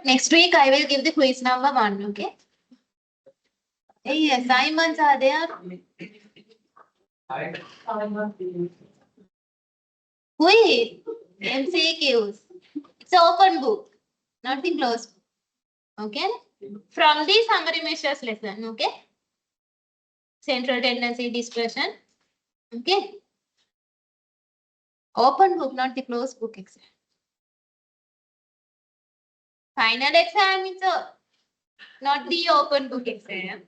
Next week I will give the quiz number 1, okay? Hey, assignments are there. Quiz, MCQs. It's an open book, not the closed book. Okay? From the summary measures lesson, okay? Central tendency dispersion. Okay? Open book, not the closed book exam. Final exam is not the open book exam.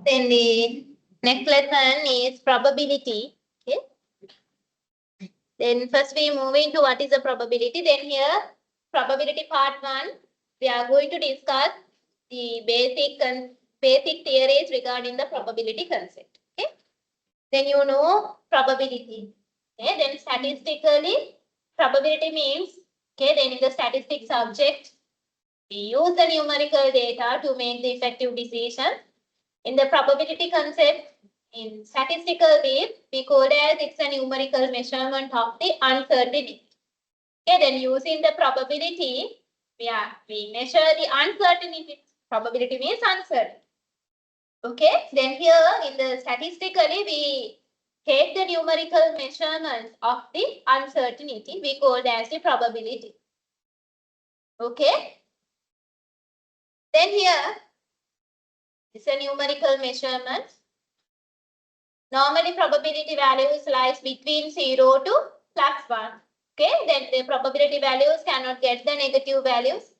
Then the next lesson is probability. Okay. Then first we move into what is the probability. Then here probability part 1, we are going to discuss the basic theories regarding the probability concept. Okay. Then you know probability. Okay. Then statistically probability means, okay, then in the statistics subject we use the numerical data to make the effective decision. In the probability concept, in statistical way, we call it as it's a numerical measurement of the uncertainty. Okay, then using the probability, we measure the uncertainty. Probability means uncertainty. Okay, then here in the statistically, we take the numerical measurements of the uncertainty. We call it as the probability. Okay. Then here, it's a numerical measurement. Normally, probability values lies between 0 to +1. Okay, then the probability values cannot get the negative values.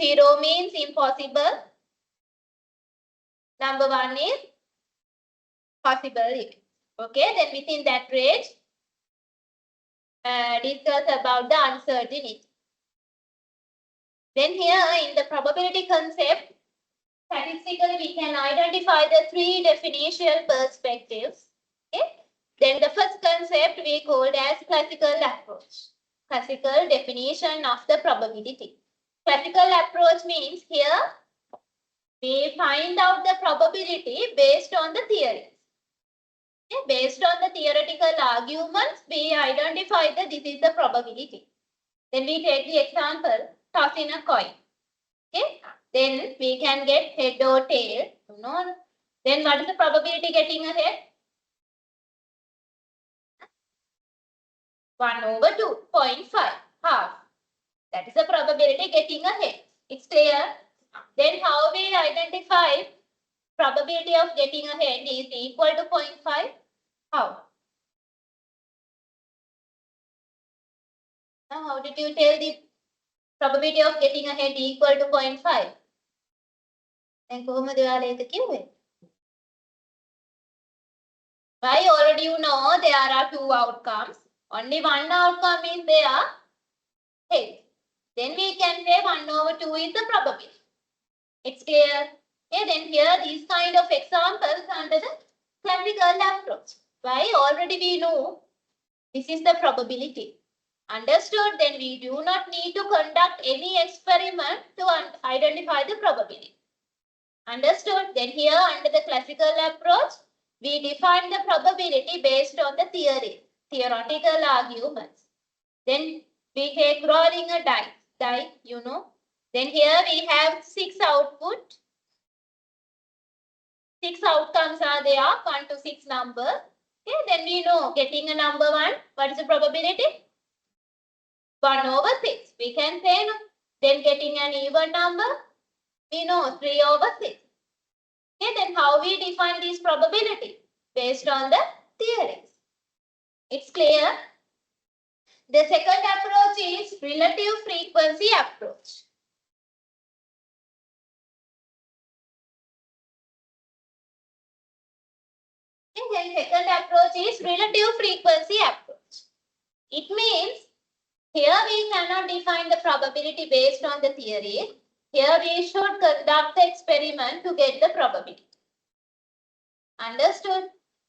0 means impossible. Number 1 is possible. Okay, then within that range, discuss about the uncertainty. Then here in the probability concept, statistically we can identify the 3 definitional perspectives. Okay. Then the first concept we called as classical approach. Classical definition of the probability. Classical approach means here we find out the probability based on the theories. Okay. Based on the theoretical arguments, we identify that this is the probability. Then we take the example, tossing a coin. Okay. Then we can get head or tail. You know. Then what is the probability getting a head? 1/2.5, half. That is the probability getting a head. It's clear. Then how we identify probability of getting a head is equal to 0.5? How? Now, how did you tell the probability of getting a head equal to 0.5? Then කොහොමද ඔයාලා ඒක කිව්වේ? Why? Already you know there are 2 outcomes. Only one outcome is there. Head. Then we can say 1/2 is the probability. It's clear. Okay, then here these kind of examples under the classical approach. Why? Already we know this is the probability. Understood? Then we do not need to conduct any experiment to identify the probability. Understood? Then here under the classical approach, we define the probability based on the theory, theoretical arguments. Then we take rolling a die, you know. Then here we have 6 output. 6 outcomes are there, 1 to 6 numbers. Okay, then we know getting a number 1, what is the probability? 1/6. We can say no. Then getting an even number, we know 3/6. Okay, then how we define this probability? based on the theories. It's clear? The second approach is relative frequency approach. And then second approach is relative frequency approach. It means here we cannot define the probability based on the theory. Here we should conduct the experiment to get the probability. Understood?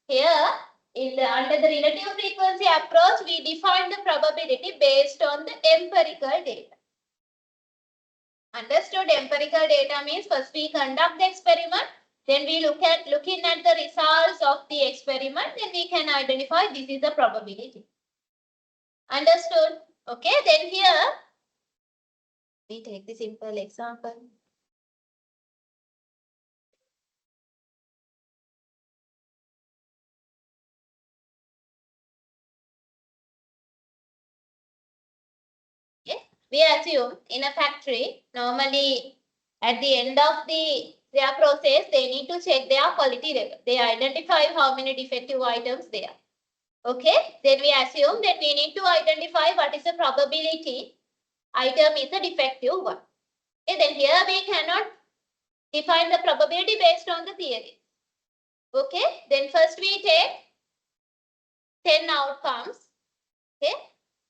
Here, under the relative frequency approach, we define the probability based on the empirical data. Understood? Empirical data means first we conduct the experiment, then we looking at the results of the experiment, then we can identify this is the probability. Understood? Okay, then here we take the simple example. Okay. We assume in a factory, normally at the end of their process, they need to check their quality level. They identify how many defective items there are. Okay, then we assume that we need to identify what is the probability item is a defective one. Okay, then here we cannot define the probability based on the theory. Okay, then first we take 10 outcomes. Okay,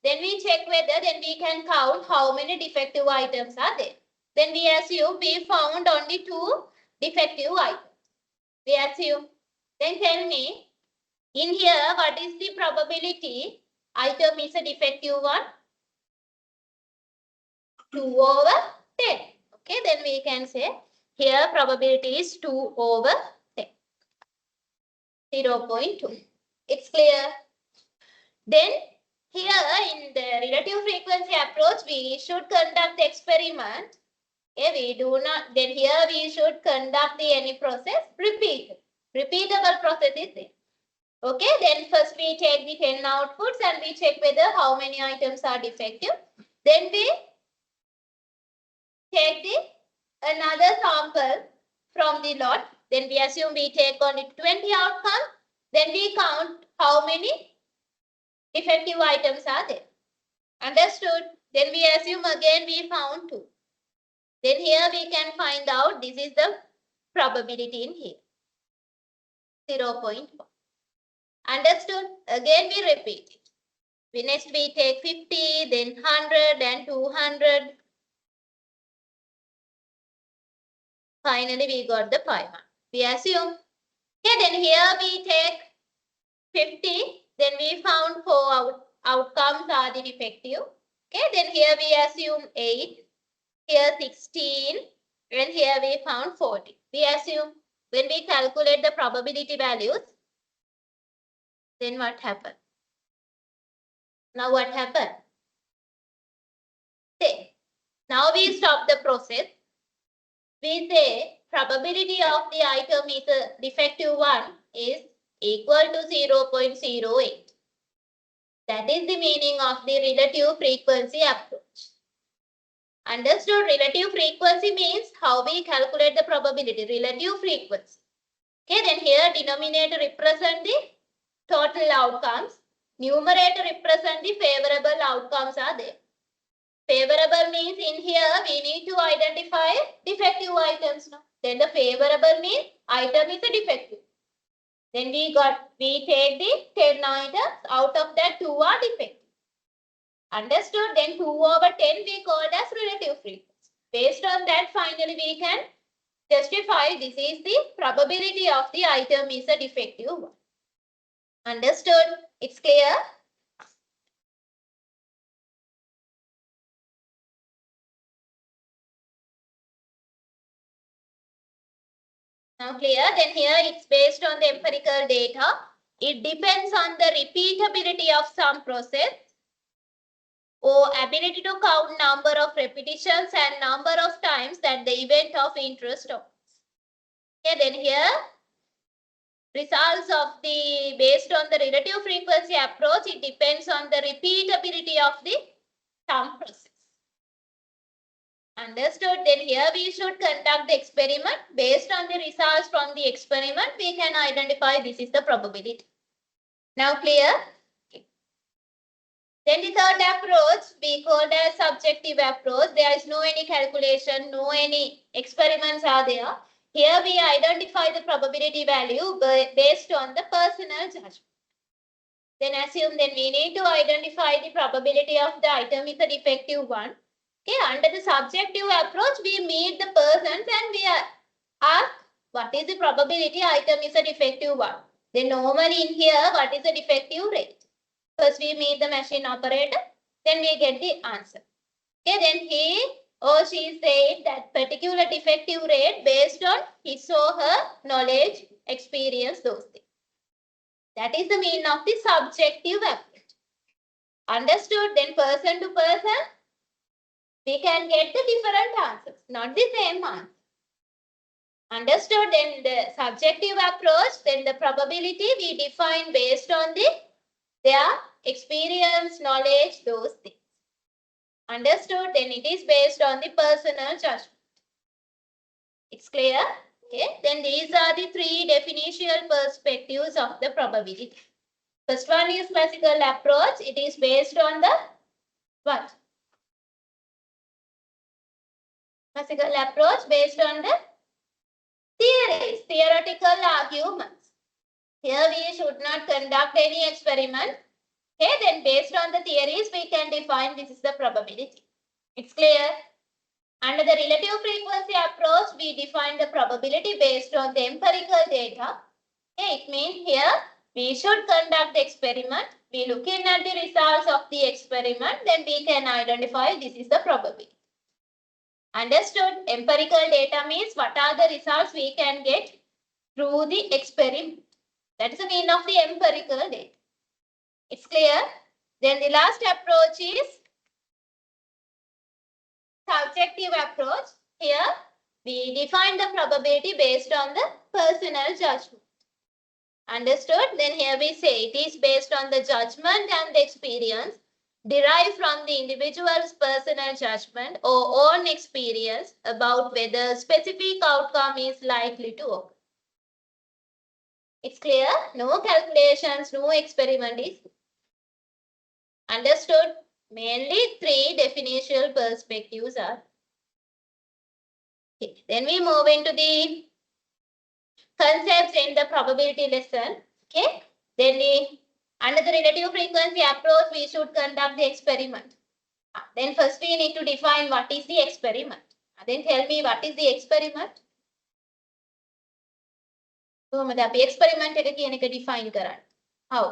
then we check whether then we can count how many defective items are there. Then we assume we found only 2 defective items. We assume. Then tell me, in here, what is the probability item is a defective one? 2 over 10. Okay, then we can say here probability is 2 over 10. 0.2. It's clear. Then here in the relative frequency approach, we should conduct the experiment. Okay, we do not, then here we should conduct the any process repeatable process is there. Okay, then first we take the 10 outputs and we check whether how many items are defective. Then we take another sample from the lot. Then we assume we take only 20 outcomes. Then we count how many defective items are there. Understood? Then we assume again we found 2. Then here we can find out this is the probability in here. 0.1. Understood? Again we repeat it. Next we take 50, then 100 and 200. Finally we got the 500. We assume. Okay, then here we take 50. Then we found 4 outcomes are the defective. Okay, then here we assume 8. Here 16. And here we found 40. We assume when we calculate the probability values, then what happened? Now what happened? Say, now we stop the process. We say probability of the item is a defective one is equal to 0.08. That is the meaning of the relative frequency approach. Understood? Relative frequency means how we calculate the probability, relative frequency. Okay, then here denominator represent the total outcomes. Numerator represent the favorable outcomes are there. Favorable means in here we need to identify defective items now. Then the favorable means item is a defective. Then we take the 10 items, out of that 2 are defective. Understood? Then 2 over 10 we called as relative frequency. Based on that, finally we can justify this is the probability of the item is a defective one. Understood? It's clear? Now clear? Then here it's based on the empirical data. It depends on the repeatability of some process or ability to count number of repetitions and number of times that the event of interest occurs. Okay, then here results of the based on the relative frequency approach, it depends on the repeatability of the some process. Understood. Then here we should conduct the experiment. Based on the results from the experiment, we can identify this is the probability. Now clear? Okay. Then the third approach we called as subjective approach. There is no any calculation, no any experiments are there. Here we identify the probability value based on the personal judgment. Then assume then we need to identify the probability of the item is a defective one. Okay, under the subjective approach, we meet the persons and we ask what is the probability item is a defective one. Then normally in here, what is the defective rate? First we meet the machine operator, then we get the answer. Okay, then he or she said that particular defective rate based on his or her knowledge, experience, those things. That is the meaning of the subjective approach. Understood? Then person to person, we can get the different answers, not the same answer. Understood? Then the subjective approach, then the probability we define based on their experience, knowledge, those things. Understood? Then it is based on the personal judgment. It's clear? Okay. Then these are the three definitional perspectives of the probability. First one is classical approach. It is based on the what? Classical approach based on the theories, theoretical arguments. Here we should not conduct any experiment. Okay, then based on the theories, we can define this is the probability. It's clear? Under the relative frequency approach, we define the probability based on the empirical data. Okay, it means here we should conduct the experiment. We looking at the results of the experiment, then we can identify this is the probability. Understood? Empirical data means what are the results we can get through the experiment. That is the meaning of the empirical data. It's clear? Then the last approach is subjective approach. Here we define the probability based on the personal judgment. Understood? Then here we say it is based on the judgment and the experience derived from the individual's personal judgment or own experience about whether specific outcome is likely to occur. It's clear? No calculations, no experiment is understood. Mainly three definitional perspectives are. Okay. Then we move into the concepts in the probability lesson. Okay. Then under the relative frequency approach, we should conduct the experiment. Then first we need to define what is the experiment. Then tell me what is the experiment. කොහොමද අපි experiment එක කියන එක define කරන්නේ? How?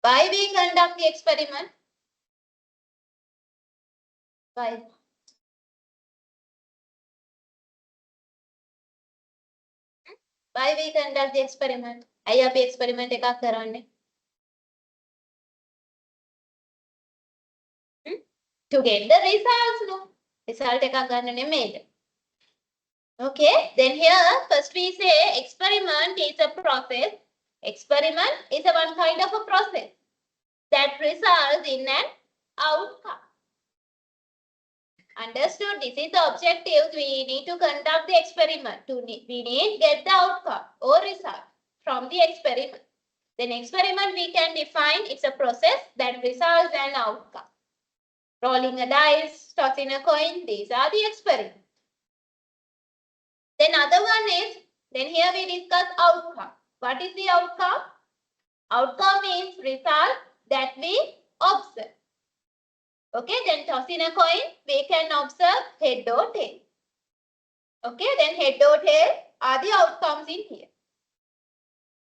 Why we conduct the experiment? Why? Why we conduct the experiment? ඇයි අපි experiment එකක් කරන්නේ? To get the results, no? Result එකක් ගන්න නෙමෙයිද? Okay, then here first we say experiment is a process. Experiment is a one kind of a process that results in an outcome. Understood? This is the objective. We need to conduct the experiment. We need to get the outcome or result from the experiment. Then experiment we can define it's a process that results in an outcome. Rolling a dice, tossing a coin, these are the experiments. Then other one is, then here we discuss outcome. What is the outcome? Outcome means result that we observe. Okay, then tossing a coin, we can observe head or tail. Okay, then head or tail are the outcomes in here.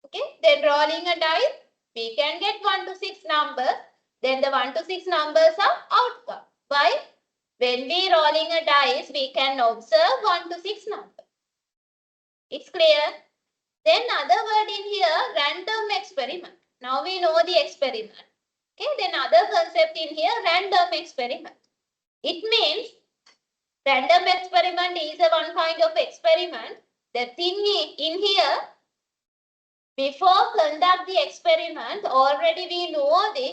Okay, then rolling a dice, we can get 1 to 6 numbers. Then the 1 to 6 numbers are outcome. Why? When we rolling a dice, we can observe 1 to 6 numbers. It's clear? Then other word in here, random experiment. Now we know the experiment. Okay, then other concept in here, random experiment. It means random experiment is a one kind of experiment. The thing in here, before conduct the experiment, already we know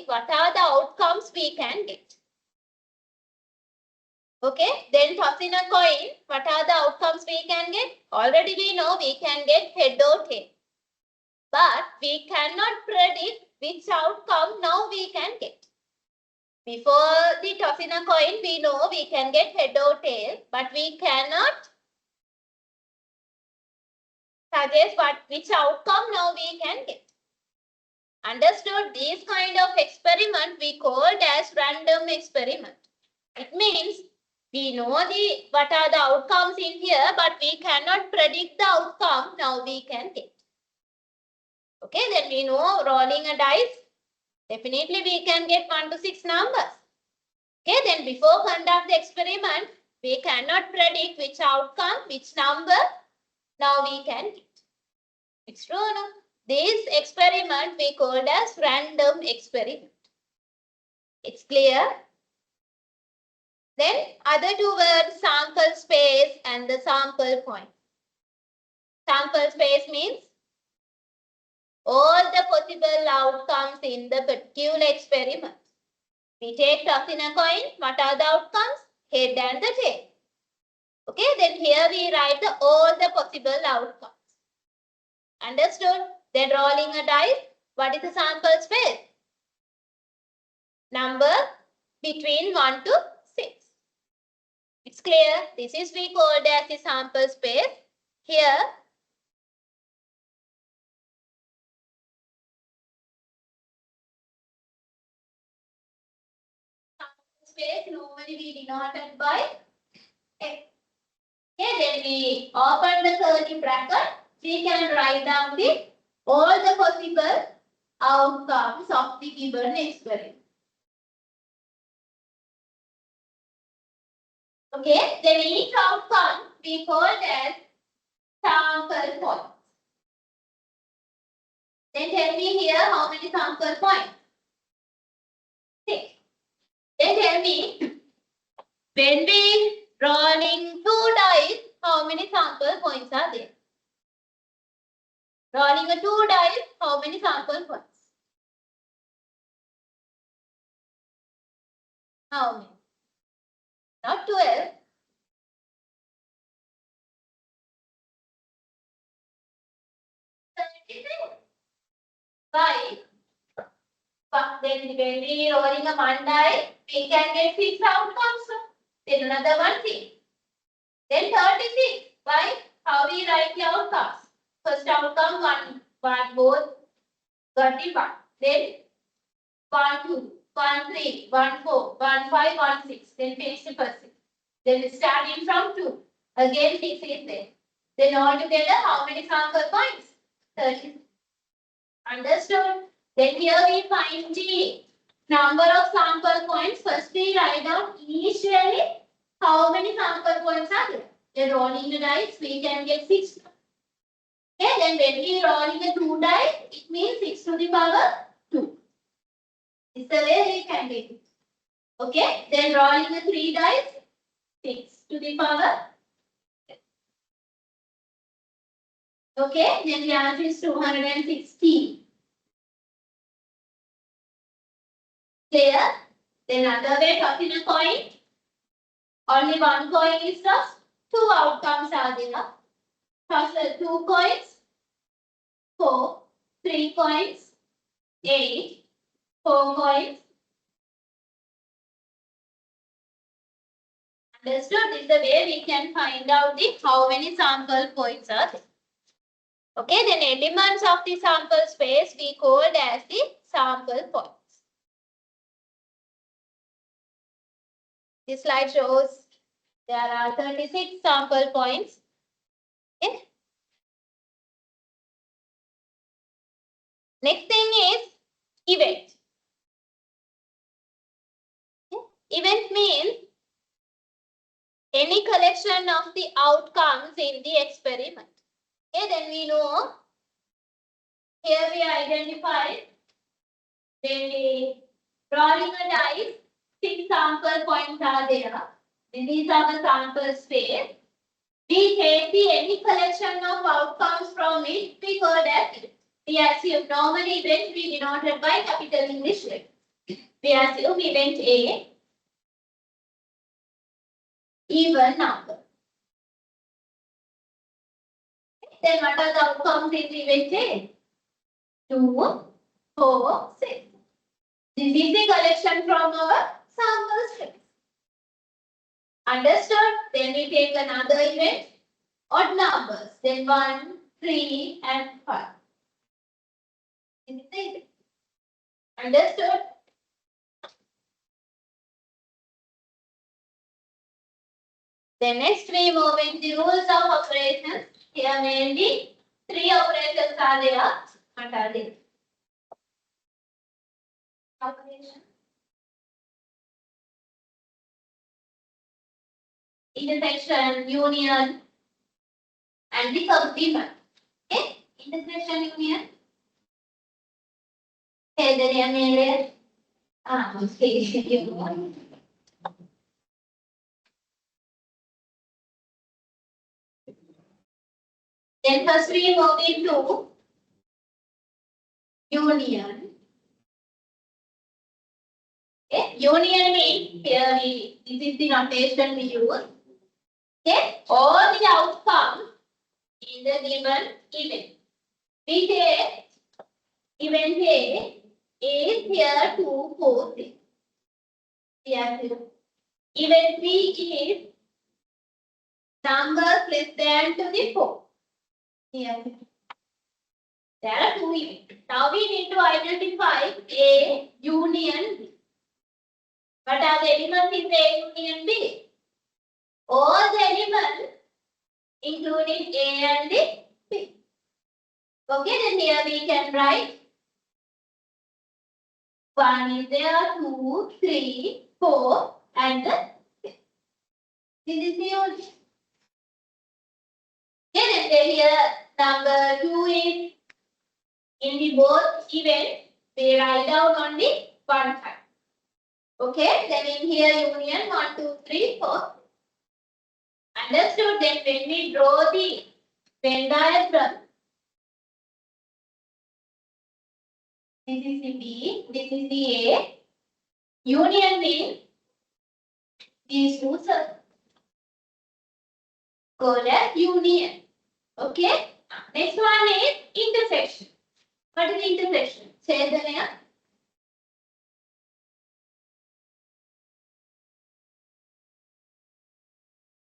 what are the outcomes we can get. Okay, then tossing a coin, what are the outcomes we can get? Already we know we can get head or tail. But we cannot predict which outcome now we can get. Before the tossing a coin, we know we can get head or tail, but we cannot suggest which outcome now we can get. Understood? This kind of experiment we called as random experiment. It means we know what are the outcomes in here, but we cannot predict the outcome now we can get. Okay, then we know rolling a dice, definitely we can get 1 to 6 numbers. Okay, then before conduct the experiment, we cannot predict which outcome, which number now we can get. It's true, no? This experiment we called as random experiment. It's clear? Then other two words, sample space and the sample point. Sample space means all the possible outcomes in the particular experiment. We take toss in a coin. What are the outcomes? Head and the tail. Okay, then here we write all the possible outcomes. Understood? Then rolling a dice. What is the sample space? Number between 1 to 6. It's clear. This is we called as the sample space. Here, sample space normally we denoted by X. Okay, then we open the curly bracket. We can write down all the possible outcomes of the given experiment. Okay, then each outcome we call as sample points. Then tell me here how many sample points? 6. Then tell me when we rolling 2 dice, how many sample points are there? Rolling a 2 dice, how many sample points? How many? Not 12. 36. Why? Then when we rolling a 1 die, we can get 6 outcomes. Then another one 6. Then 36. Why? How we write the outcomes? First outcome 1, both 31. Then 1, 2, 1, 3, 1, 4, 1, 5, 1, 6. Then finish the first 6. Then starting from 2. Again 6 is there. Then altogether how many sample points? 30. Understood? Then here we find the number of sample points. First we write down initially how many sample points are there. Then rolling the dice, we can get 6. Okay, then when we rolling the 2 dice, it means 6 to the power 2. This is the way we can get it. Okay, then rolling the 3 dice, 6 to the power. Okay, then the answer is 260. Clear? Then another way, tossing a coin. Only one coin is tossed. 2 outcomes are there. Toss 2 coins. 4. 3 coins. 8. 4 coins. Understood? This is the way we can find out how many sample points are there. Okay, then elements of the sample space we called as the sample points. This slide shows there are 36 sample points. Okay. Next thing is event. Okay. Event means any collection of the outcomes in the experiment. Okay, then we know here we identify when we rolling a dice, 6 sample points are there. These are the sample space. We take any collection of outcomes from it, we call that event. We assume normal event we denoted by capital English letter. We assume event A. even number. Then what are the outcomes in event A? 2, 4, 6. This is the collection from our sample strings. Understood? Then we take another event, odd numbers. Then 1, 3, and 5. This is the event. Understood? Then next we move into rules of operations. Here mainly 3 operations are there. What are they? Operation. Intersection, union, and the complement. Okay? Intersection, union. Okay. Then first we move into union. Okay? Union means here this is the notation we use. Okay? All the outcomes in the given event. We take event A is here 2, 4, 6. Here event B is numbers less than to the 4. Here. There are 2 events. Now we need to identify A union B. What are the elements in the A union B? All the elements including A and the B. Okay, then here we can write 1 is there, 2, 3, 4, and the 6. This is the union. Okay, then here number 2 is in the both events, we write down only one time. Okay, then in here union 1, 2, 3, 4. Understood? Then when we draw the Venn diagram, this is the B, this is the A. Union means these two circles. Called as union. Okay. Next one is intersection. What is intersection? Say the name.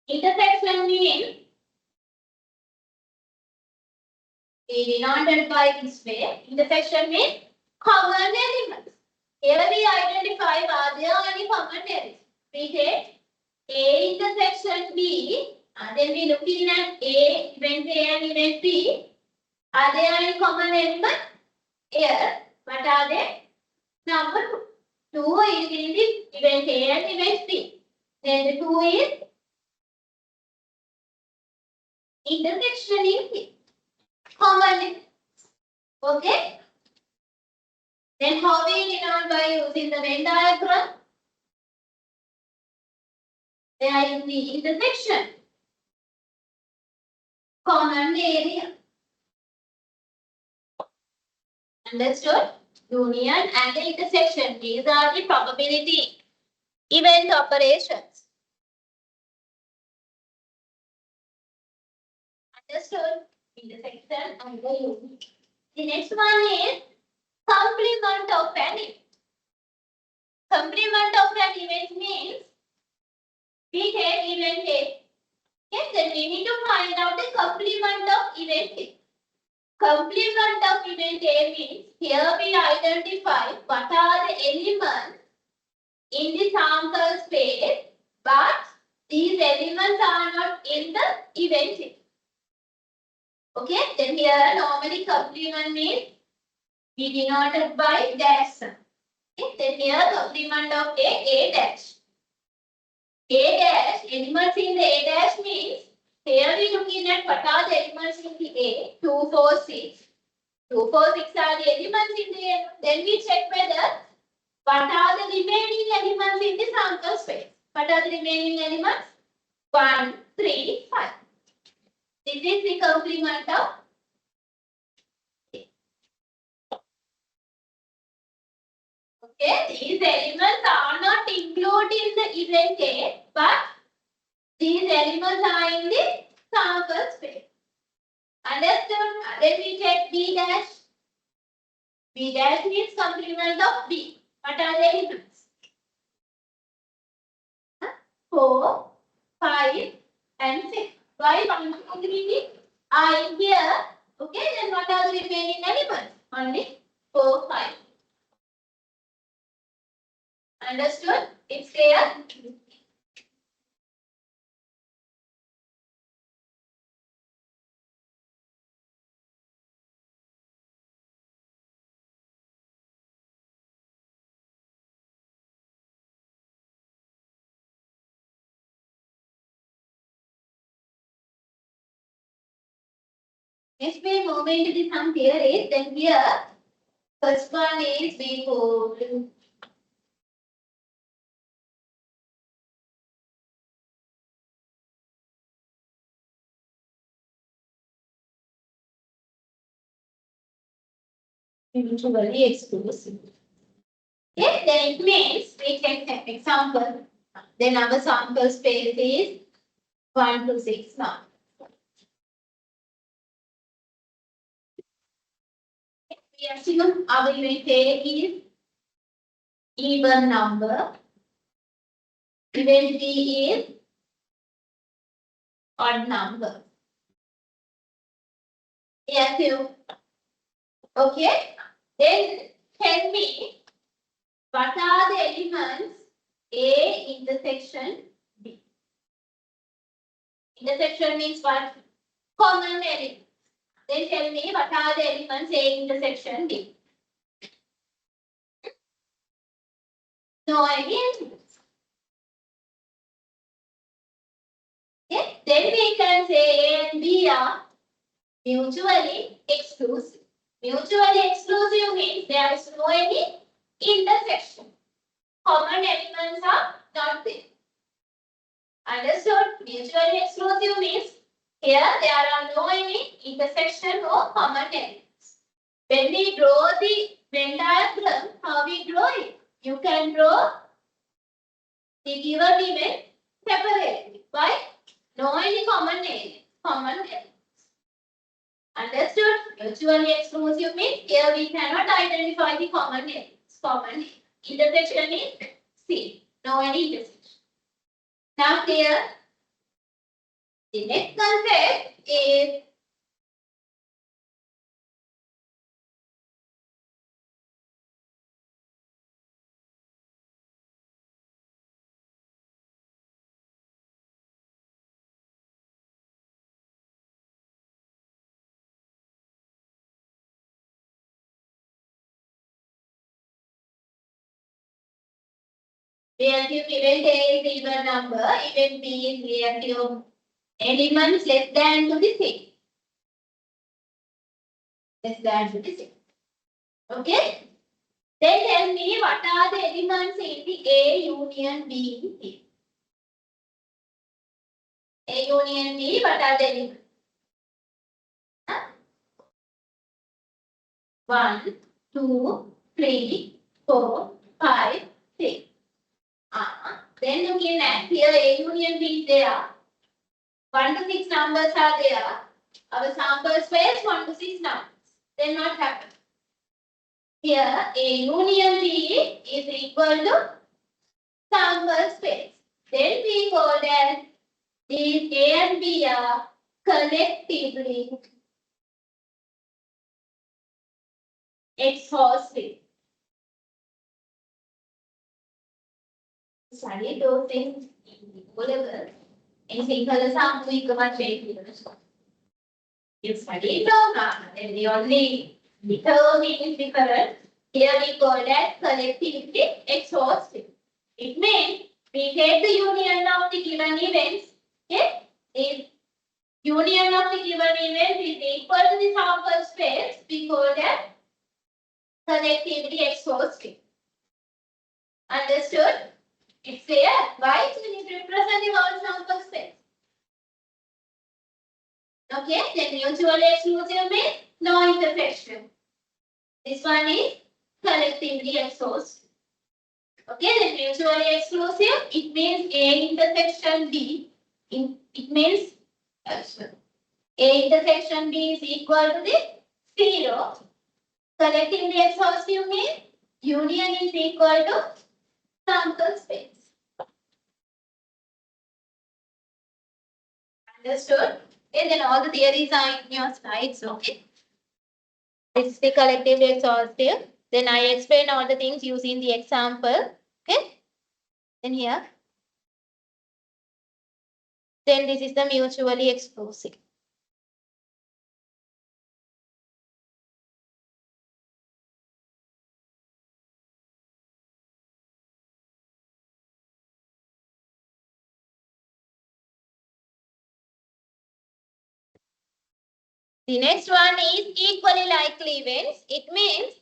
Intersection means we denoted by this way. Intersection means common elements. Here we identify are there any common elements. We take A intersection B, and then we looking at A, event A and event B. Are there any common elements? Here, what are they? Number 2. 2 is in the event A and event B. Then the 2 is intersection in here. Common. Okay. Then how we denote by using the Venn diagram? They are in the intersection. Common area. Understood? Union and the intersection. These are the probability event operations. Understood? Intersection and the union. The next one is complement of an event. Complement of an event means we take event A. Yes, then we need to find out the complement of event A. Complement of event A means here we identify what are the elements in the sample space, but these elements are not in the event A. Okay, then here normally complement means we denoted by dash. Okay, then here complement of A dash. A dash, elements in the A dash means here we looking at what are the elements in the A, 2, 4, 6. 2, 4, 6 are the elements in the A. Then we check whether what are the remaining elements in the sample space. What are the remaining elements? 1, 3, 5. This is the complement of A. Okay, these elements are not included in the event A, but elements are in the sample space. Understood? Then we check B dash. B dash means complement of B. What are the elements? 4, 5, and 6. Why 1, 2, 3 are in here? Okay, then what are the remaining elements? Only 4, 5. Understood? It's clear? Next we move into the sum theory. Then here, first one is we go to mutually exclusive. Okay, then it means we take an example. Then our sample space is 1 to 6 now. We assume our event A is even number. Event B is odd number. We assume. Okay. Then tell me what are the elements A intersection B. Intersection means what? Common element. Then tell me what are the elements A intersection B. No any elements. Okay. Then we can say A and B are mutually exclusive. Mutually exclusive means there is no any intersection. Common elements are not there. Understood? Mutually exclusive means here there are no any intersection or common elements. When we draw the Venn diagram, how we draw it? You can draw the given event separately. Why? No any common elements. Understood? Mutually exclusive means here we cannot identify the common elements. Common intersection is C. No any intersection. Now here, the next concept is relative event A is even number, event B is relative elements less than to the same. Less than to the same. Okay? Then tell me what are the elements in the A union B? A union B, what are the elements? 1, 2, 3, 4, 5, 6. Then looking at here, A union B is there. 1 to 6 numbers are there. Our sample space 1 to 6 numbers. Then what happens? Here, A union B is equal to sample space. Then we call that these A and B are collectively exhaustive. Study those things in O level. In single sum, we come and make it. You study program, then the only term is different. Here we call that collectively exhaustive. It means we take the union of the given events. Okay? If union of the given event is equal to the sample space, we call that collectively exhaustive. Understood? It's clear. Why? So we need to represent the whole sample space. Okay, then mutually exclusive means no intersection. This one is collectively exclusive. Okay, then mutually exclusive, it means A intersection B. It means A intersection B is equal to the 0. Collectively exhaustive means union is equal to sample space. Understood? Okay, then all the theories are in your slides, okay? It's the collectively exhaustive. Then I explain all the things using the example. Okay? Then here. Then this is the mutually exclusive. The next one is equally likely events. It means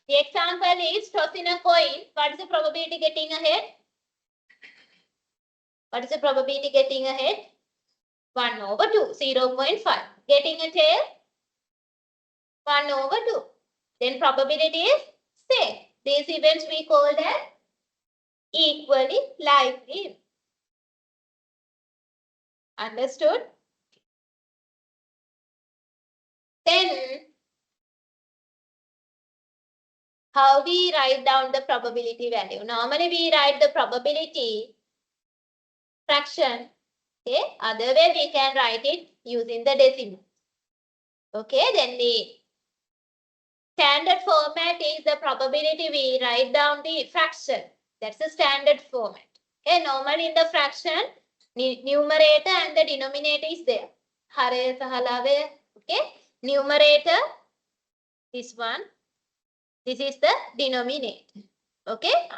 the example is tossing a coin. What is the probability getting ahead? What is the probability getting ahead? 1 over 2, 0.5. Getting a tail? 1 over 2. Then probability is same. These events we call as equally likely. Understood? Then, how we write down the probability value? Normally, we write the probability fraction. Okay, other way we can write it using the decimal. Okay, then the standard format is the probability we write down the fraction. That's the standard format. Okay, normally in the fraction, numerator and the denominator is there. Hare sahalave. Okay, numerator, this one. This is the denominator. Okay,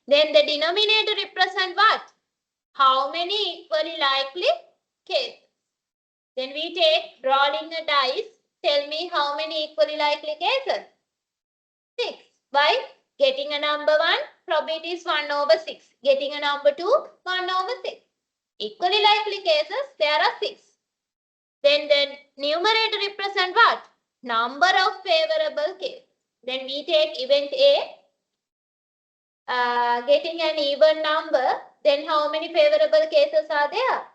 then the denominator represent what? How many equally likely cases? Then we take rolling a dice. Tell me how many equally likely cases? 6. By getting a number 1, probability is 1 over 6. Getting a number 2, 1 over 6. Equally likely cases, there are 6. Then the numerator represent what? Number of favorable cases. Then we take event A, getting an even number. Then how many favorable cases are there?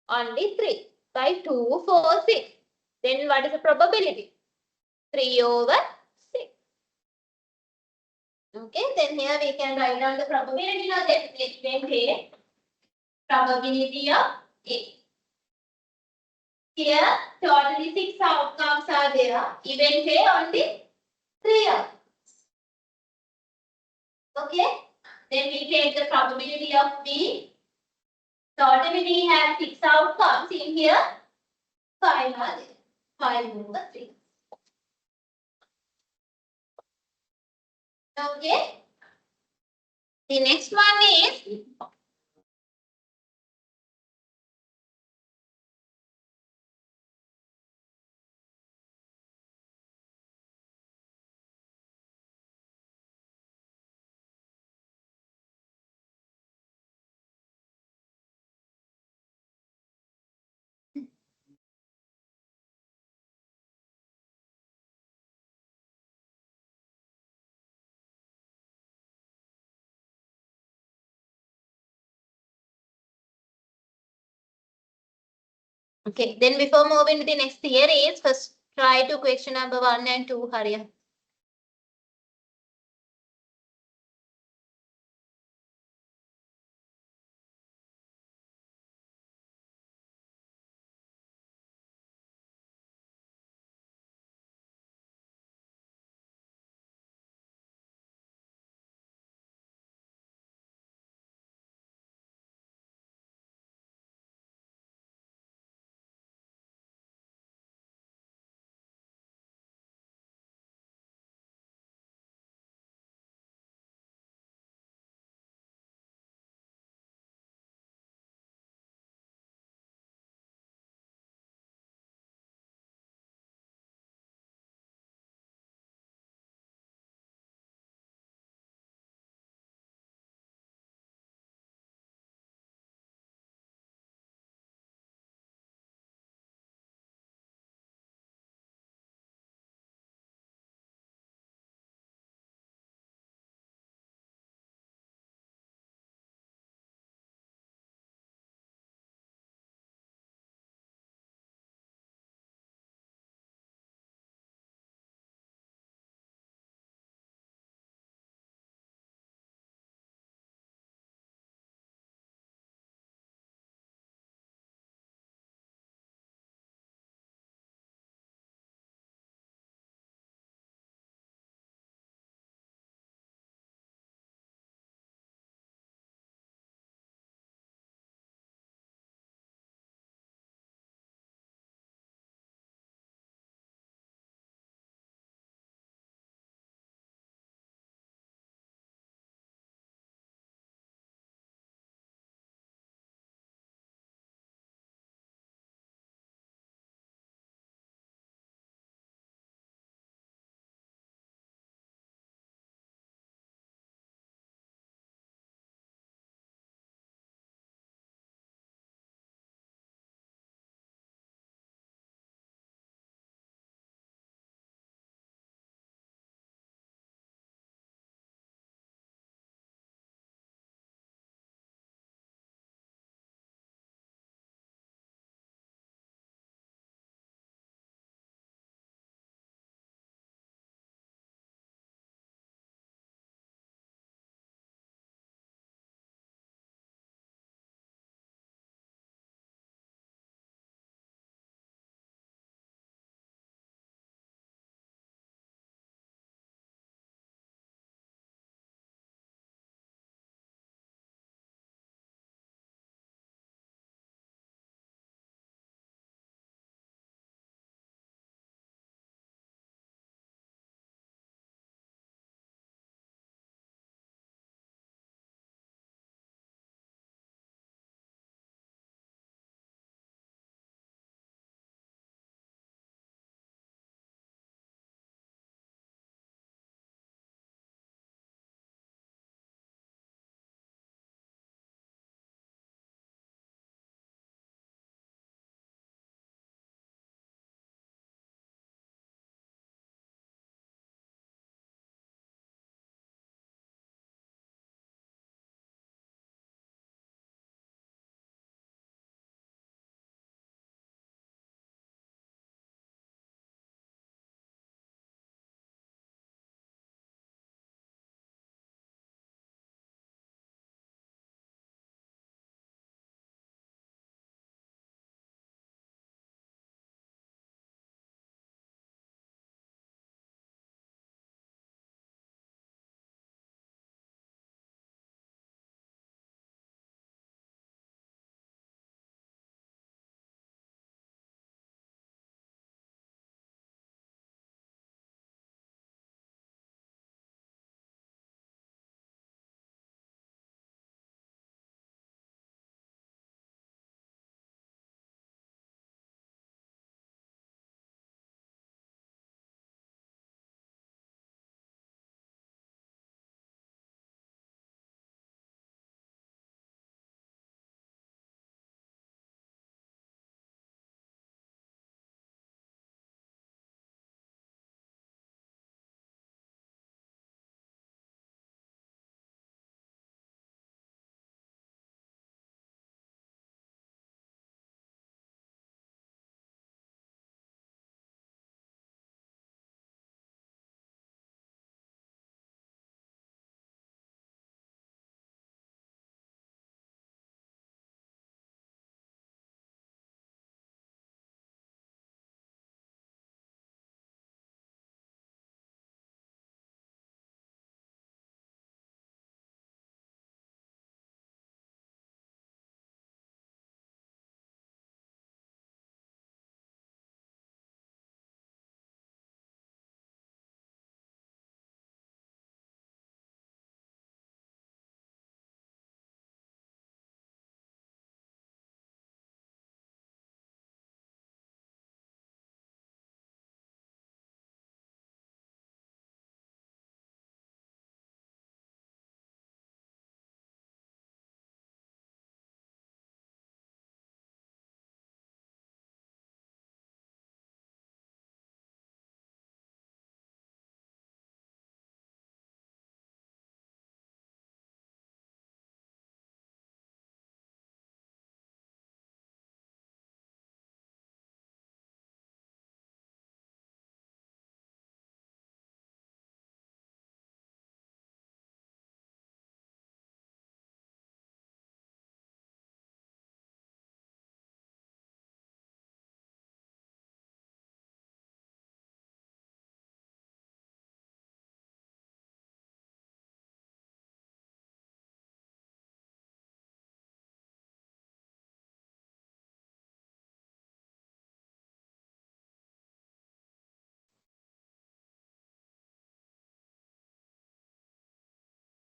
Only 3. By 2, 4, 6. Then what is the probability? 3 over 6. Okay, then here we can write down the probability of that event A. Probability of A. Here, totally 6 outcomes are there. Event A only 3 outcomes. Okay, then we take the probability of B. Totally we have 6 outcomes. In here, 5 are there. 5 over 3. Okay. The next one is okay. Then before moving to the next theories, first try to question number 1 and 2. Hurry up.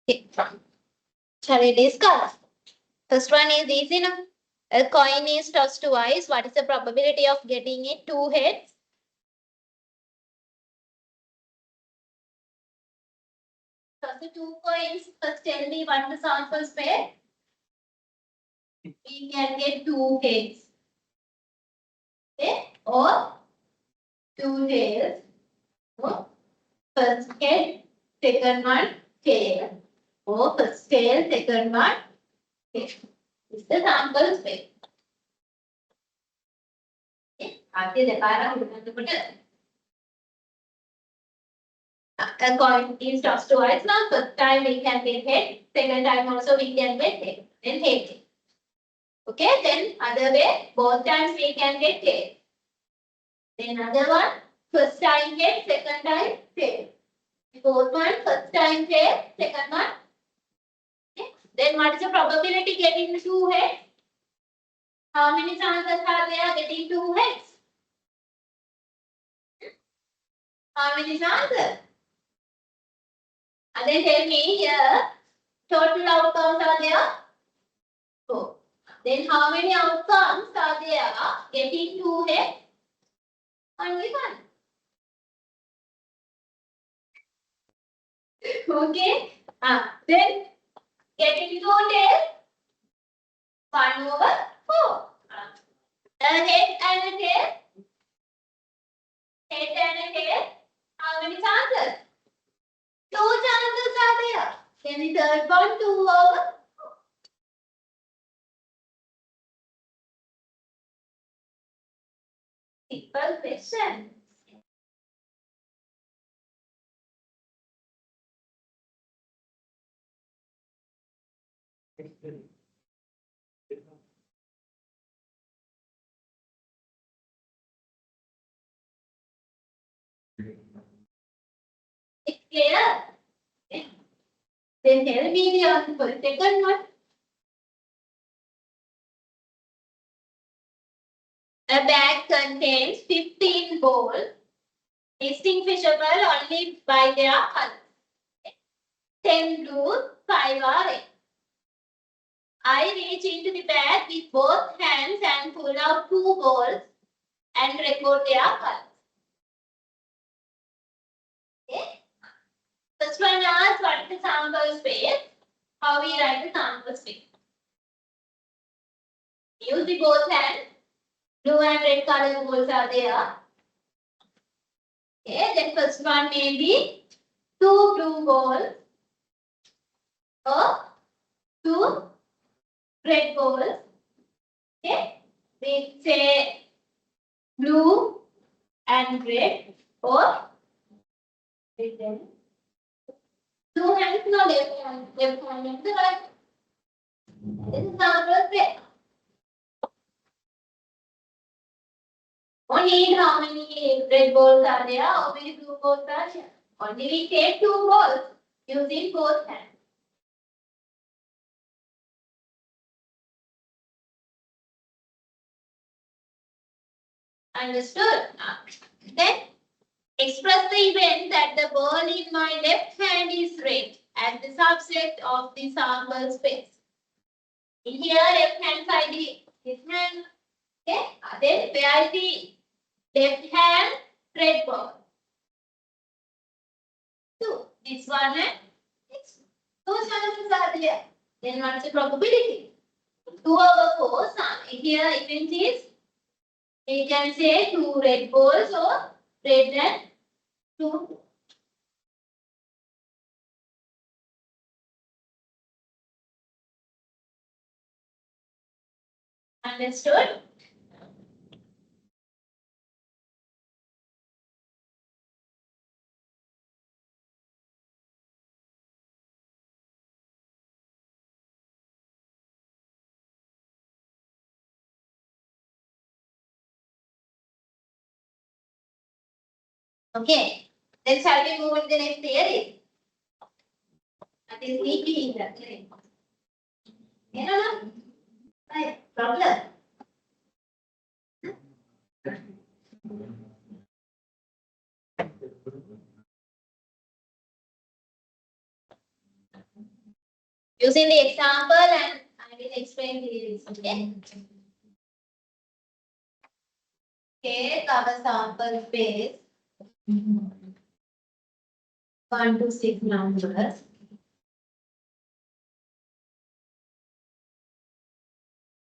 Okay. Shall we discuss? First one is easy now. A coin is tossed twice. What is the probability of getting it? 2 heads. Toss the 2 coins. First tell me what the samples pair. We can get 2 heads. Okay? Or 2 tails. Or first head, second one tail. Or first tail, second one tail. This is the samples pair. A coin is tossed twice now. First time we can get head. Second time also we can get head. Then head. Okay, then other way, both times we can get tail. Then other one, first time head, second time tail. Both one, first time tail, second one. Okay. Then what is the probability getting 2 heads? How many chances are there getting 2 heads? How many chances? And then tell me here, total outcomes are there? 4. Then how many outcomes are there getting 2 heads? Only 1. Okay. Then getting 2 tails, 1/4. A head and a tail. Head and a tail. How many chances? 2 chances are there. Then the third one, 2/4. Simple question. It's clear? Then tell me the answer. Second one. A bag contains 15 balls, distinguishable only by their colors. 10 blue, 5 are red. I reach into the bag with both hands and pull out 2 balls and record their colors. Okay. First one asks what is the sample space. How we write the sample space. Use the both hands. Blue and red color balls are there. Okay, then first one may be 2 blue balls or 2 red balls. Okay, we say blue and red or red. 2 hands, no left hand and the right. This is sample space. Only how many red balls are there, how many blue balls are there. Only we take 2 balls using both hands. Understood? Then express the event that the ball in my left hand is red as the subset of the sample space. In here, left hand side is this hand. Okay. Then where is the left hand red ball? 2. This one and this one. 2 chances are there. Then what's the probability? 2/4. Here event is, we can say 2 red balls or red and 2. Understood? Okay. Then shall we move to the next theory? That is repeating the theory. No. Right. Problem. Using the example and I will explain this. Okay. Take our sample space 1 to 6 numbers.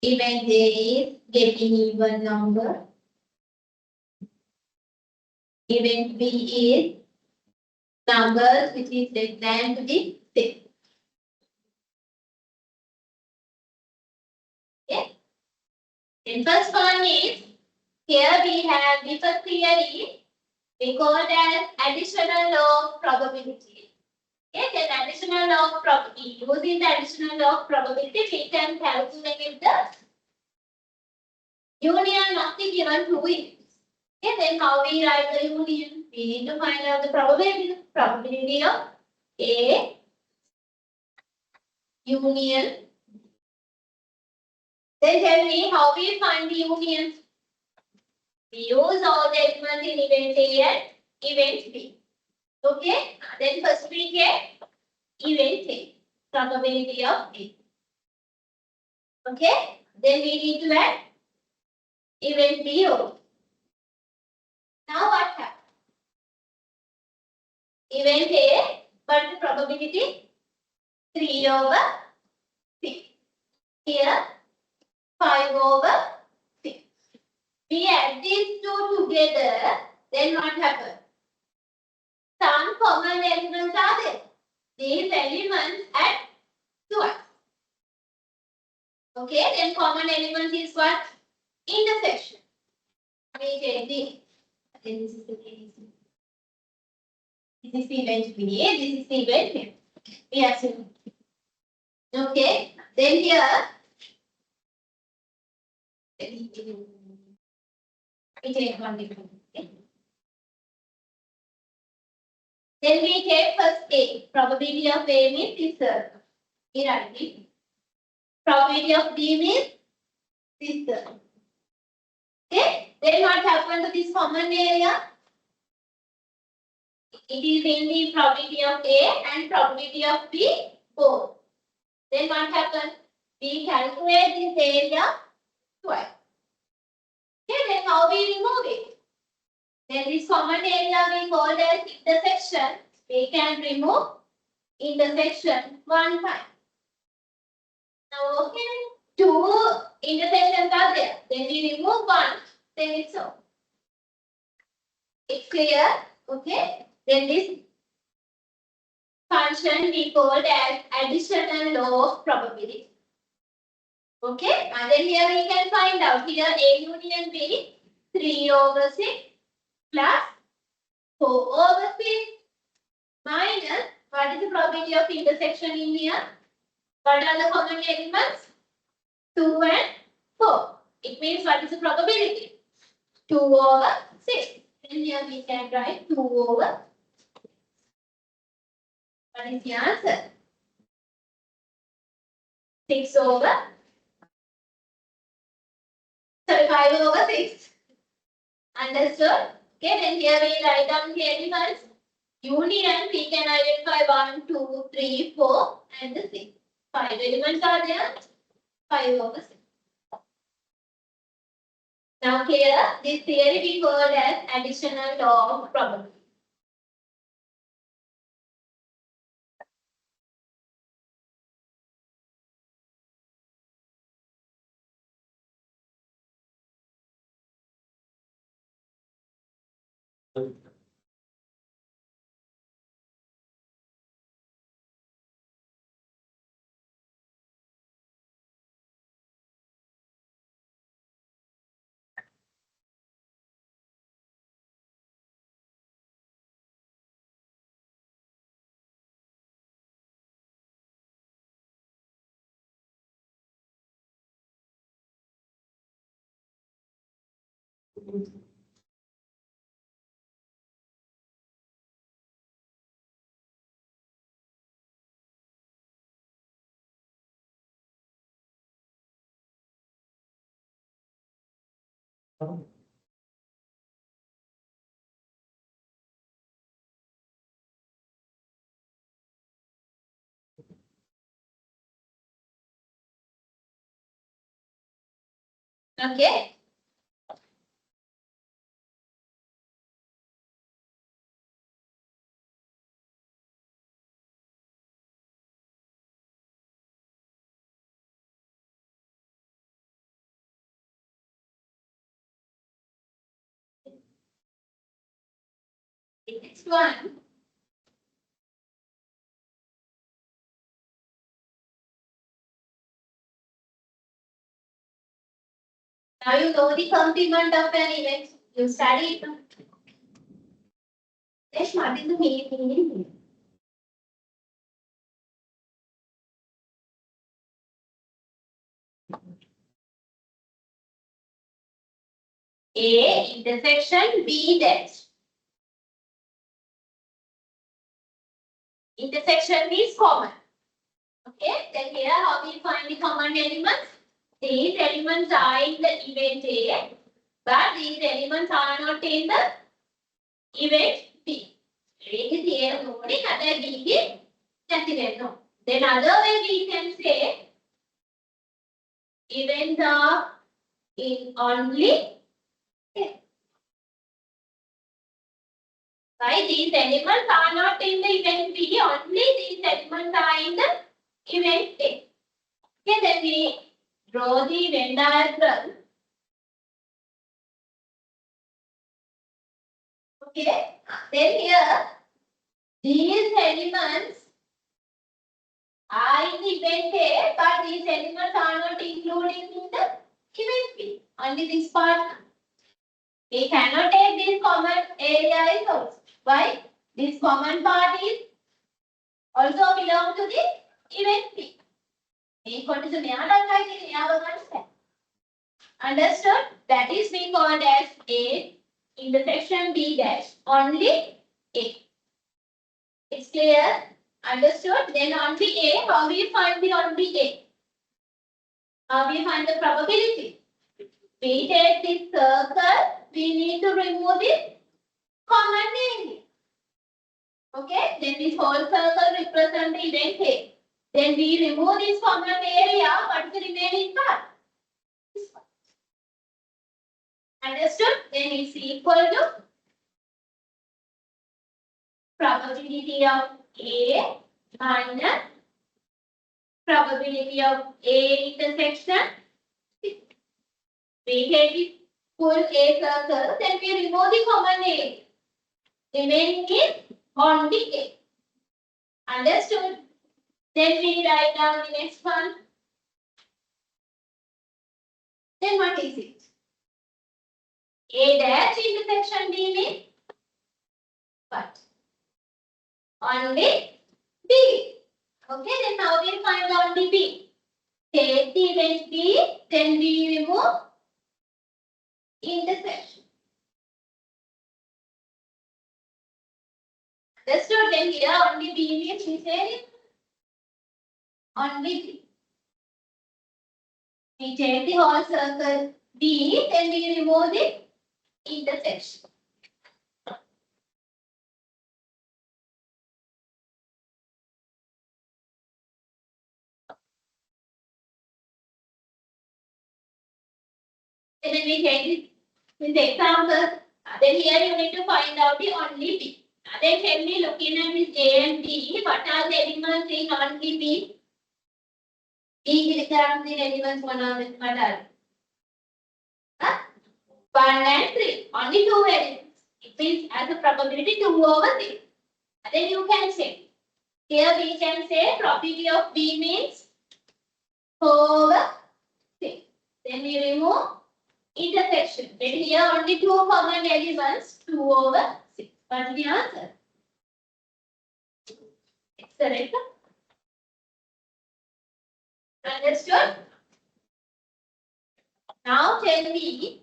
Event A is getting even number. Event B is numbers which is less than to be 6. Okay. And first one is here we have different theory. We call it as additional law of probability. Okay, then additional law of probability. Using the additional law of probability, we can calculate the union of the given two events. Okay, then how we write the union? We need to find out the probability. Probability of A union. Then tell me how we find the union. We use all the elements in event A and event B. Okay, then first we get event A, probability of A. Okay, then we need to add event B over. Now what happens? Event A, but the probability 3 over 6. Here 5 over 6. We add these two together, then what happens? Some common elements are there. These elements add twice. Okay, then common element is what? Intersection. We take this is the case. This is the event B, this is the event B. Yes. Okay, then here we take one different. Okay. Then we take first A. Probability of A means this circle. We write it. Probability of B means this circle. Okay. Then what happened to this common area? It is in the probability of A and probability of B both. Then what happened? We calculate this area twice. Okay. Then how we remove it? Then this common area we call as intersection. We can remove intersection one time. Now, okay, two intersections are there. Then we remove one. Then it's so. It's clear? Okay. Then this function we call as additional law of probability. Okay. And then here we can find out here A union B 3 over 6 plus 4 over 6 minus what is the probability of intersection in here? What are the common elements? 2 and 4. It means what is the probability? 2 over 6. Then here we can write 2 over. What is the answer? 6 over. Sorry, 5 over 6. Understood? Okay, then here we write down the elements. Union, we can identify 1, 2, 3, 4 and the 6. 5 elements are there. 5 over 6. Now here, this theory we call as additional law of probability. Okay. Next one. Now you know the complement of an event. You study it. Then what is the meaning? A intersection B dash. Intersection is common. Okay, then here how we find the common elements? These elements are in the event A, but these elements are not in the event B. Then other way we can say events are in only A. Right? These elements are not in the event B, only these elements are in the event A. Okay, then we draw the Venn diagram. Okay, then here these elements are in the event A, but these elements are not included in the event B. Only this part. We cannot take this common area is also. Why? This common part is also belong to the event B. Understood? That is we called as A intersection B dash. Only A. It's clear? Understood? Then only A. How we find the only A? How we find the probability? We take this circle. We need to remove the common area. Okay? Then this whole circle represents the event A. Then we remove this common area. What is the remaining part? Understood? Then it's equal to probability of A minus probability of A intersection. We take it full A circle, then we remove the common A. Remaining is only A. Understood? Then we write down the next one. Then what is it? A dash intersection B means what? Only B. Okay, then now we find only B. Take the event B, then we remove intersection. Understood? Then here only B means we say only B. We take the whole circle B, then we remove the intersection. And then we take this example. Then here you need to find out the only B. Then tell me, looking at this A and B, what are the elements in only B? B becomes the elements what are? 1 and 3. Only 2 elements. It means as a probability 2 over 3. Then you can say. Here we can say probability of B means 4 over 6. Then we remove intersection. Then here only 2 common elements, 2 over 6. What is the answer? Correct. Understood? Now tell me.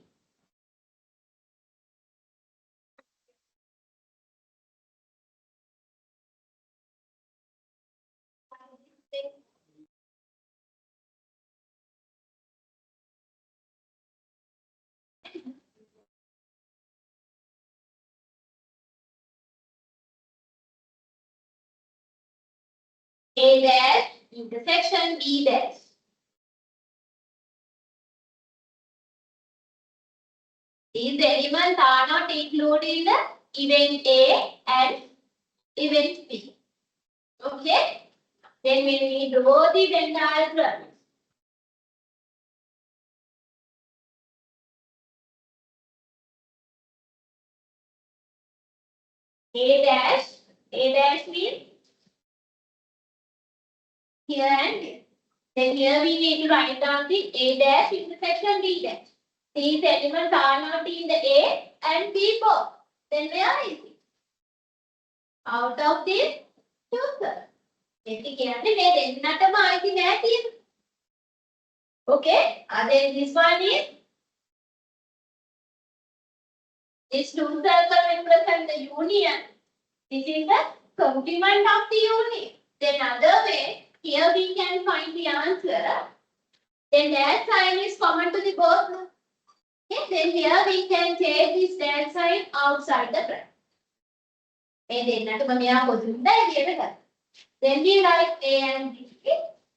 A dash intersection B dash. These elements are not included in the event A and event B. Okay? Then when we draw the Venn diagram, A dash means here and here. Then here we need to write down the A dash intersection B dash. These elements are not in the A and B both. Then where is it? Out of this two, sir. Okay, and then this one is this two circle represent the union. This is the complement of the union. Then other way, here we can find the answer. Then that sign is common to the both. Okay, then here we can take this that sign outside the bracket. Then we write A and B.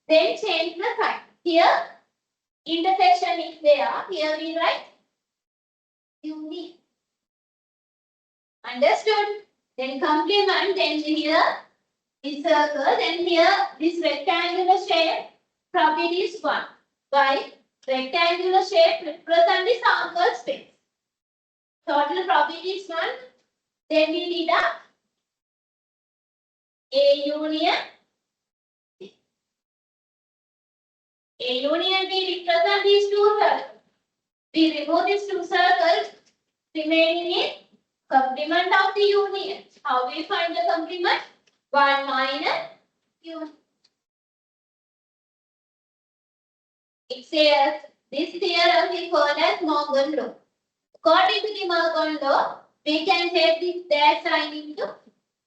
Then change the sign. Here intersection is there. Here we write union. Understood? Then complement. Then here this circle. Then here this rectangular shape. Property is 1. Why? Rectangular shape represent the sample space. Total property is 1. Then we deduct A union. A union B represent these two circles. We remove these two circles, remaining in complement of the union. How we find the complement? 1 minus union. It says this theorem we call as Morgan law. According to the Morgan law, we can take this dash sign into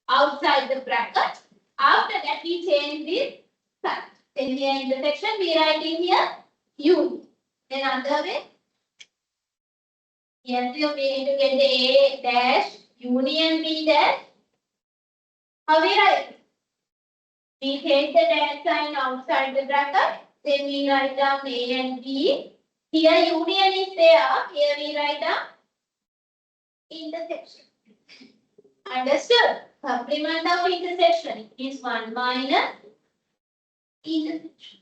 outside the bracket. After that, we change this sign. Then here intersection, we write in here union. Then other way, here we need to get the A dash union B dash. How we write? We take the dash sign outside the bracket. Then we write down A and B. Here union is there. Here we write down intersection. Understood? Complement of intersection is 1 minus intersection.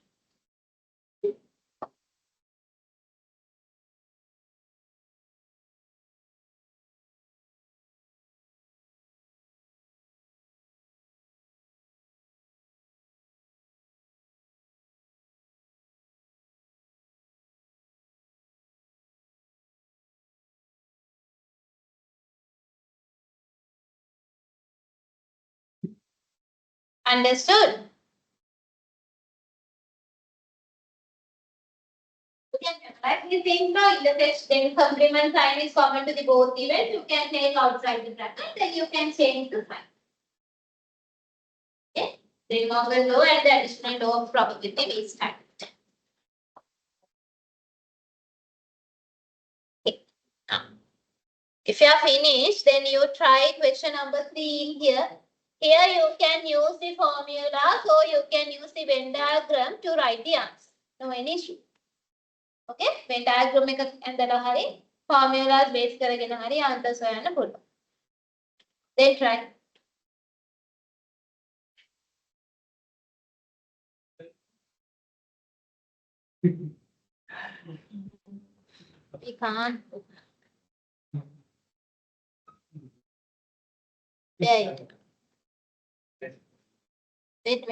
Understood? You can memorize these things now. Intersection, then complement sign is common to the both events. You can take outside the bracket, then you can change the sign. Okay? Then Morgan law and the additional law of probability we start. Okay. Now, if you are finished, then you try question number 3 in here. Here you can use the formula, so you can use the Venn diagram to write the answer. No any issue. Okay? Venn diagram එක ඇඳලා හරි formulas base කරගෙන හරි answers හොයන්න පුළුවන්. Then try. We can't. There. Wait.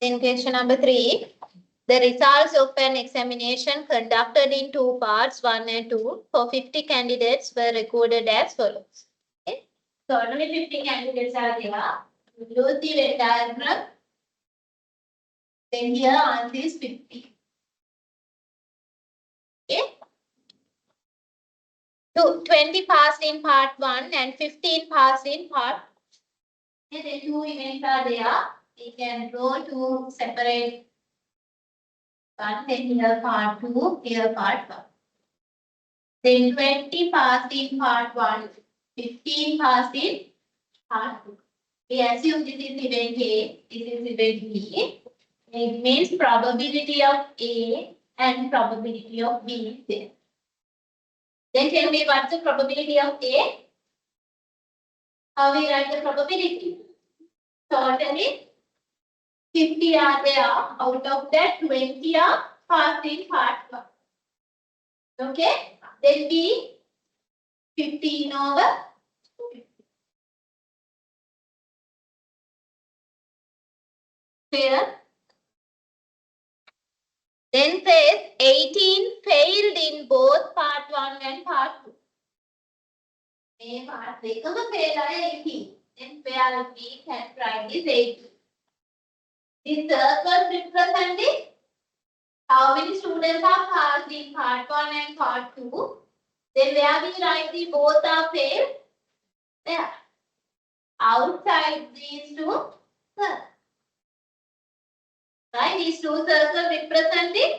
Then question number 3. The results of an examination conducted in 2 parts, 1 and 2, for 50 candidates were recorded as follows. Okay. So only 50 candidates are there. Use the Venn diagram. Then here answer is 50. Okay. 20 passed in part 1 and 15 passed in part 2. Okay, then 2 events are there. We can draw 2 separate one. Then here part 2, here part 1. Then 20 passed in part 1, 15 passed in part 2. We assume this is event A, this is event B. It means probability of A and probability of B is there. Then tell me what's the probability of A? How we write the probability? Totally 50 are there. Out of that, 20 are passed in part 1. Okay? Then B 15 over 50. Clear? Then says 18 failed in both part 1 and part 2. A part 2 fail 18. Then where we can write this 18. This circle representing how many students are passed in part 1 and part 2. Then where we write the both are failed? There. Outside these two circles. Right? These two circles representing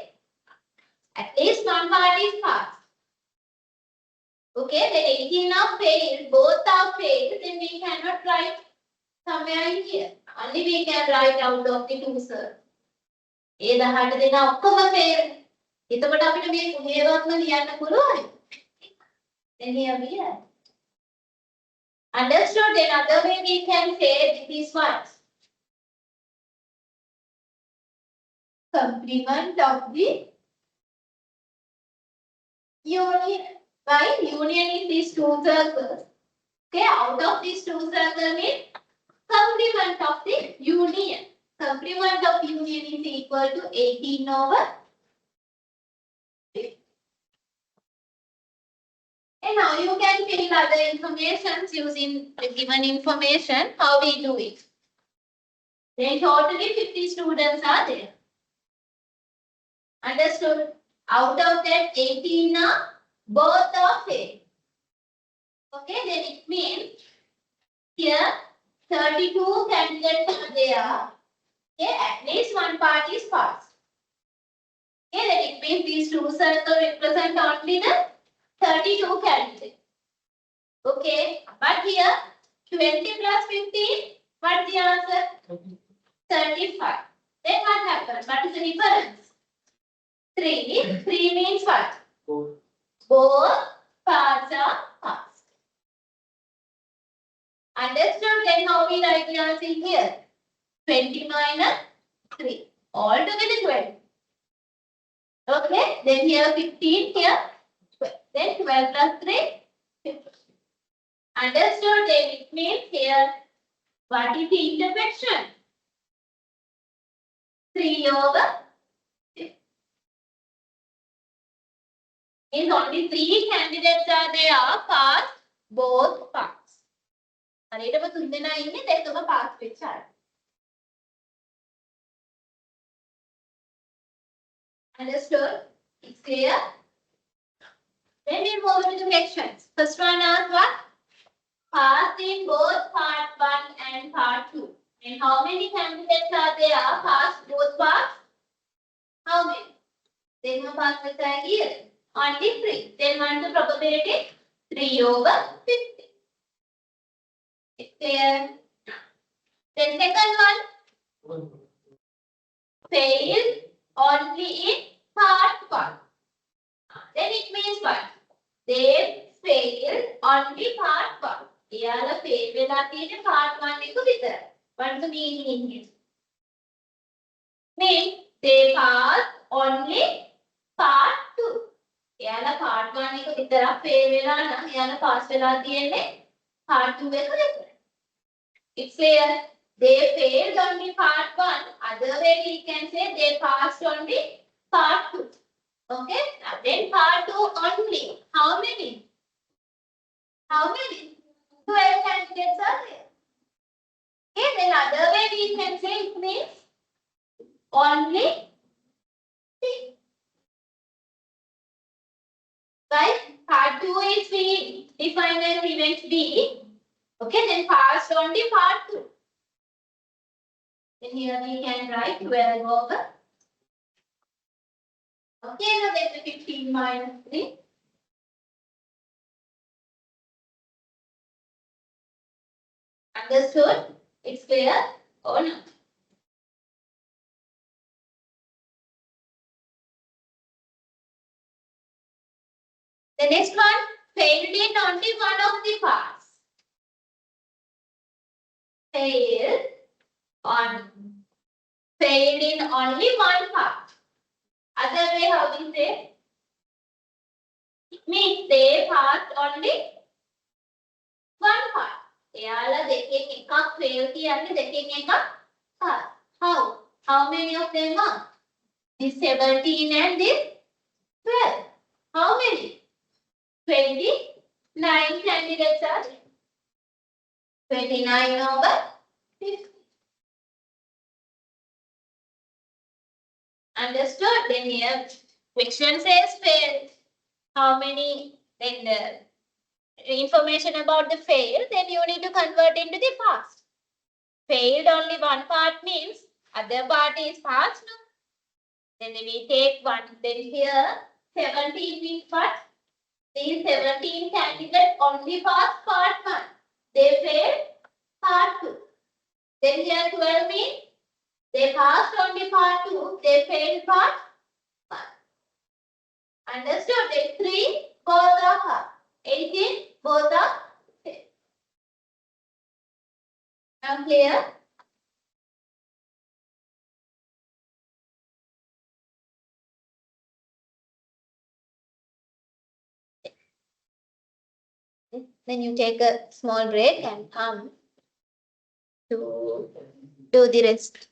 at least one part is passed. Okay, then 18 are failed, both are failed, then we cannot write somewhere in here. Only we can write out of the two circles. ඒ 18 දෙනා ඔක්කොම fail. එතකොට අපිට මේ කොහේවත්ම ලියන්න පුළුවන්. Then here we are. Understood? Then other way we can say this is what? Complement of the union. Right? Union is these two circles. Okay, out of these two circles means complement of the union. Complement of union is equal to 18 over 50. And now you can fill other information using the given information. How we do it? Then totally 50 students are there. Understood? Out of that 18 are both are failed. Okay, then it means here 32 candidates are there. Okay, at least one part is passed. Okay, then it means these two circles represent only the 32 candidates. Okay, but here 20 plus 15, what's the answer? 35. Then what happens? What is the difference? 3. 3 means what? 4. Both parts are passed. Understood? Then how we write the answer here? 20 minus 3. Altogether 20. Okay, then here 15, here 12. Then 12 plus 3, 15. Understood? Then it means here, what is the intersection? 3 over 6. Means only 3 candidates are there, passed both parts. හරියටම තුන් දෙනා ඉන්නේ දෙකම pass වෙච්ච අය. Understood? It's clear? Then we move to the questions. First one asks what? Passed in both part 1 and part 2. And how many candidates are there? Passed both parts? How many? Then pass with here. Only 3. Then what's the probability? 3 over 50. It's clear? Then second one. Failed only in part 1. Then it means what? They failed only part 1. එයාලා fail වෙලා තියෙන්නේ part 1 එක විතරයි. What's the meaning in here? Means they passed only part 2. එයාලා part 1 එක විතරක් fail වෙලා නම් එයාලා pass වෙලා තියෙන්නේ part 2 එක විතරයි. It's clear? They failed only part 1. Other way we can say they passed only part 2. Okay, then part 2 only. How many? How many? 12 candidates are there. Okay, then other way we can say it means only 3. Right? Part 2 is we define an event B. Okay, then passed only part 2. Then here we can write 12 over. Okay, now then the 15 minus 3. Understood? It's clear or not? The next one, failed in only one of the parts. Failed in only one part. Other way how we say? It means they passed only one part. එයාලා දෙකෙන් එකක් fail කියන්නේ දෙකෙන් එකක් pass. How? How many of them are? This 17 and this 12. How many? 29 candidates are there. 29 over 50. Understood? Then here question says failed. How many? Then the information about the failed, then you need to convert into the past. Failed only one part means other part is past. No? Then we take one. Then here 17 means what? These 17 candidates only passed part 1. They failed part 2. Then here 12 means they passed only part 2. They failed part 1. Understood? Then 3 both are half. 18 both are failed. Now clear? Then you take a small break and come to do the rest.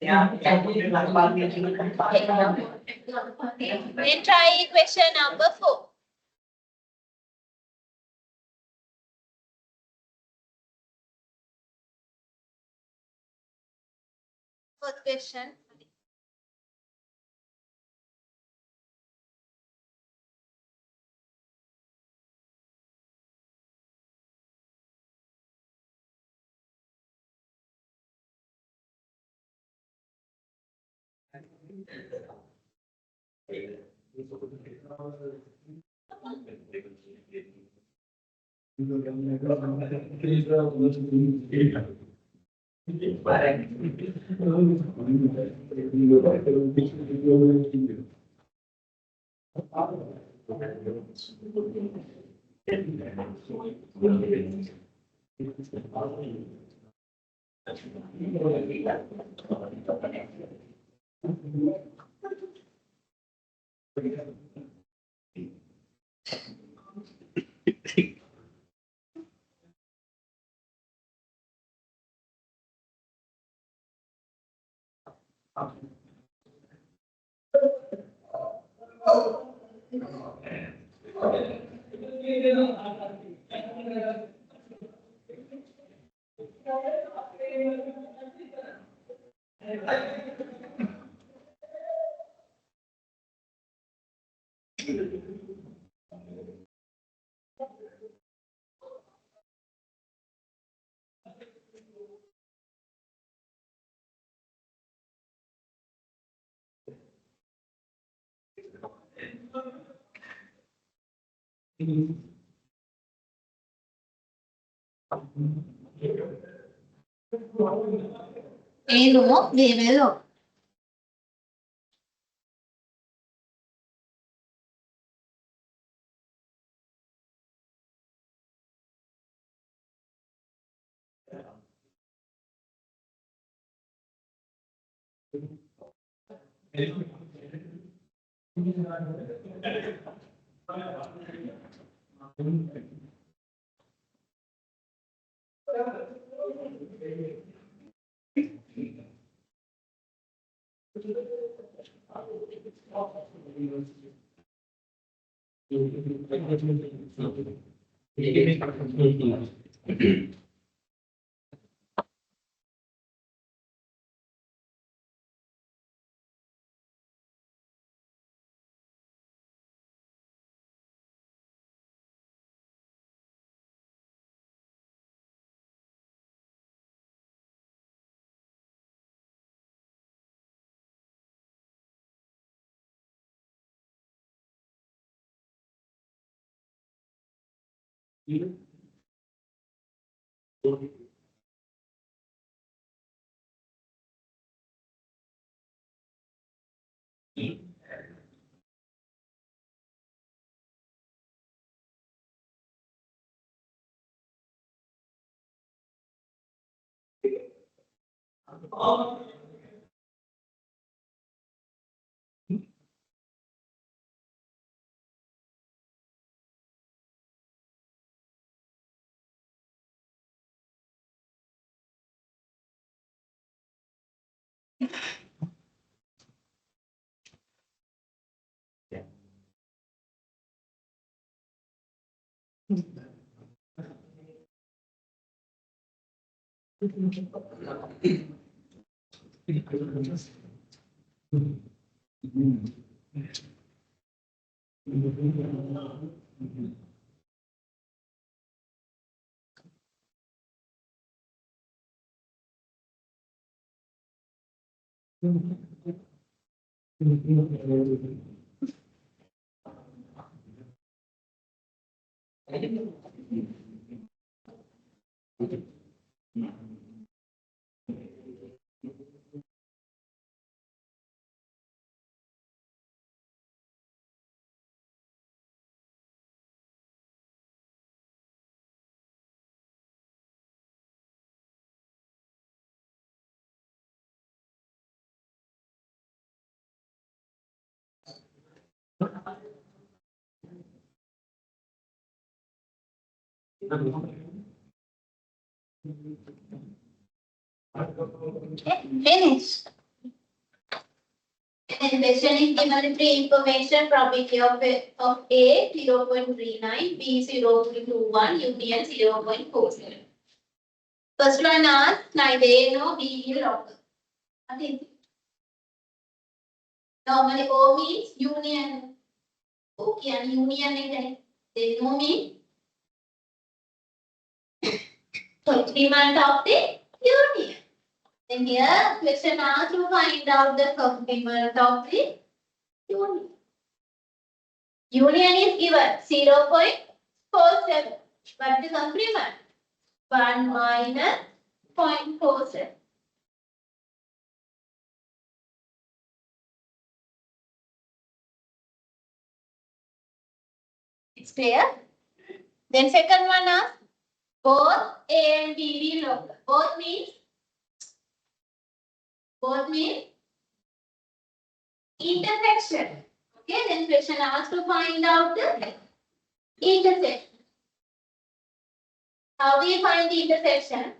Then try question number 4. Fourth question. No, we will. Okay, finish. Then question is given three information, probability of A 0.39, B 0.21, union 0.47. First one asks neither A nor B will occur. What is it? Normally O means union. Okay, and union is then no means complement of the union. Then here question asks to find out the complement of the union. Union is given 0.47. But the complement 1 minus 0.47. It's clear? Then second one asks both A and B will occur. Both means intersection. Okay, then question asks to find out the intersection. How do you find the intersection?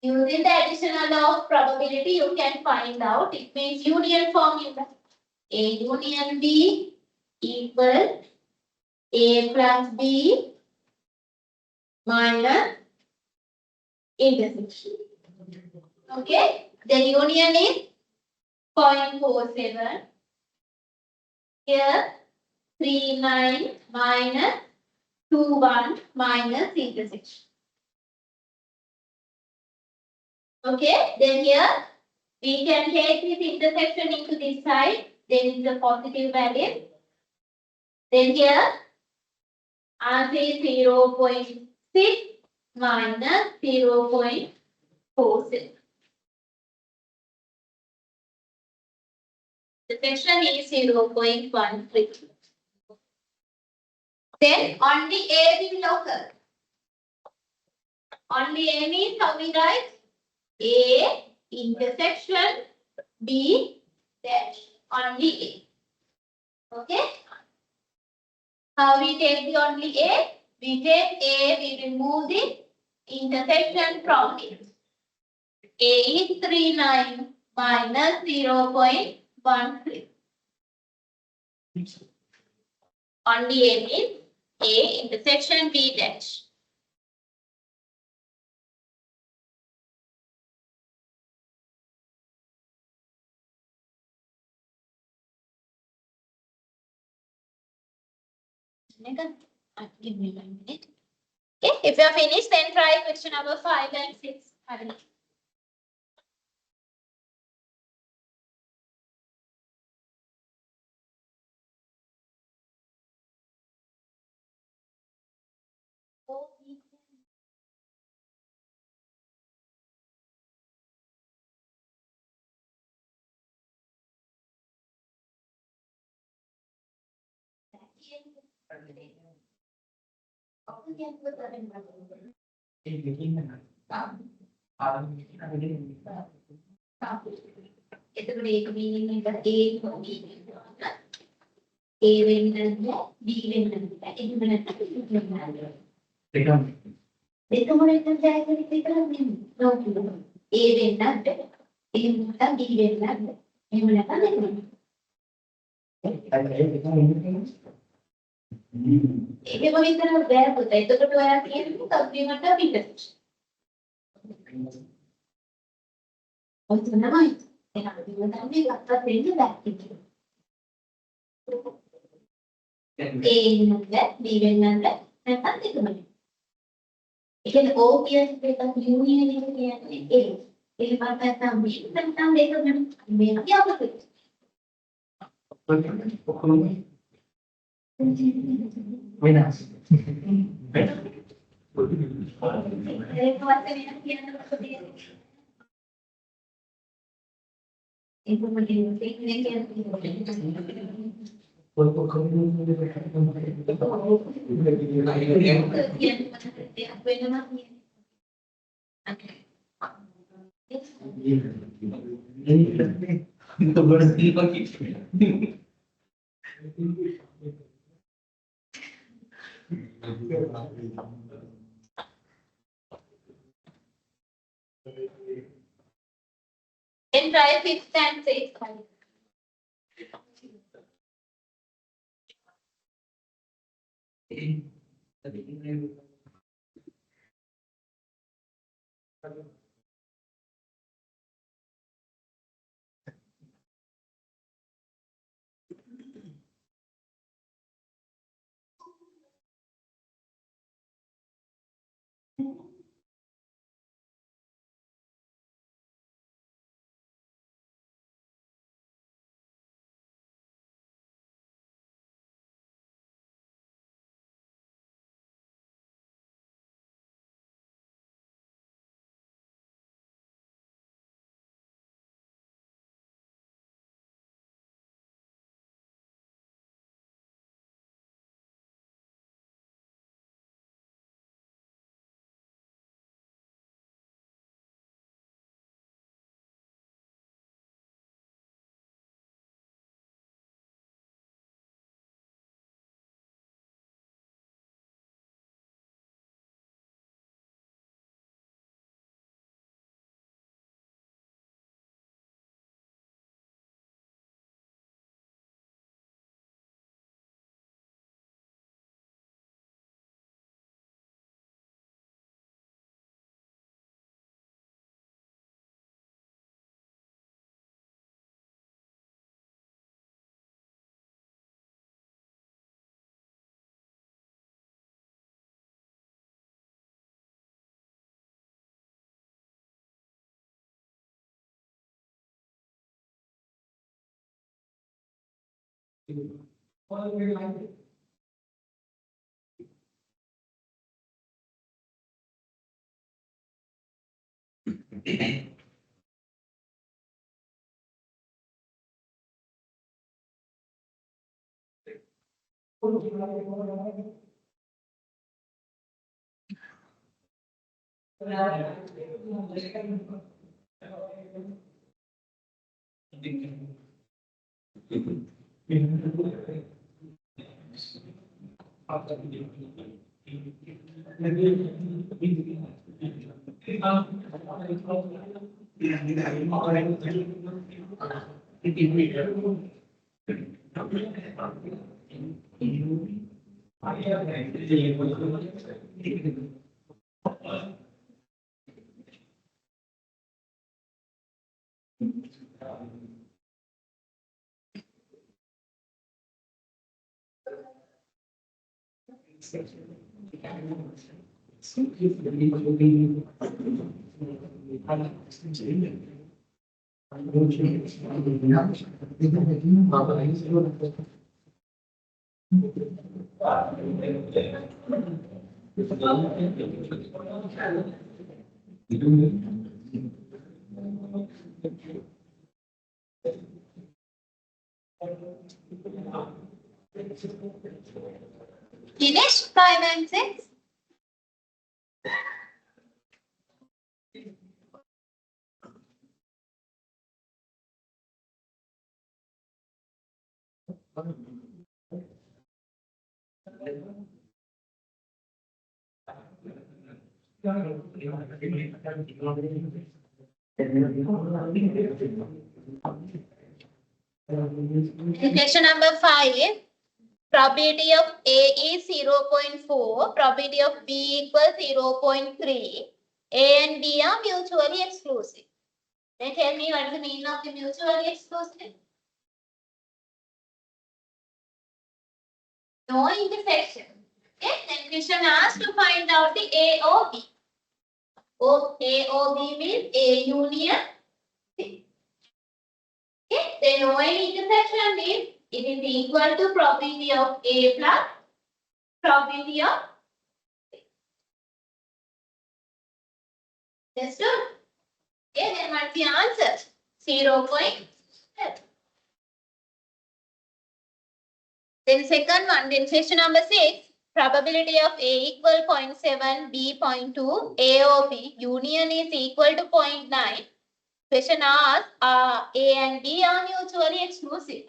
Using the additional law of probability, you can find out. It means union formula. A union B equal A plus B minus intersection. Okay, then union is 0.47. Here 39 minus 21 minus intersection. Okay, then here we can take this intersection into this side. Then it's a positive value. Then here answer is 0.6 minus 0.46. The section is 0.13. Then only A will occur. Only A means how we write? A intersection B dash. Only A. Okay? How we take the only A? We take A, we remove the intersection from it. A is 39 minus 0.13. Only A means A intersection B dash. Give me 1 minute. Okay, if you are finished, then try question number 5 and 6. Have a look. එතකොට ඒක meaning එක A වෙන්නද B වෙන්නද එහෙම නැත්නම් දෙකම එකම ජයග්‍රහණය විතරක් නෙමෙයි A වෙන්නත් එහෙම නැත්නම් B වෙන්නත් එහෙම නැත්නම් ඒකම විතර බෑ පුතා. එතකොට ඔයා කියන්නේ කම්ප්ලිමන්ට් ඔෆ් ඉන්ටර්සෙක්ෂන්. ඔය තමයි. එහෙනම් අපි මොකක්ද ගත්තත් වෙන්නේ බෑ කියලා. A වෙන්නත් B වෙන්නත් නැත්නම් දෙකම. ඒ කියන්නේ O කියන්නේ එකක් යූනියන් එක කියන්නේ A. එහෙම නැත්නම් B නැත්නම් දෙකම. මේ අපි Winners. Then try 5th and 6th. Finish 5 and 6. In question number 5, probability of A is 0.4, probability of B equals 0.3. A and B are mutually exclusive. Then tell me what is the meaning of the mutually exclusive? No intersection. Okay, then question asks to find out the A or B. A or B means A union C. Okay, then no intersection means it is equal to probability of A plus probability of B. Understood? Okay, then what's the answer? 0.7. Then second one, then question number 6. Probability of A equal 0.7, B 0.2, A or B union is equal to 0.9. Question asks, A and B are mutually exclusive.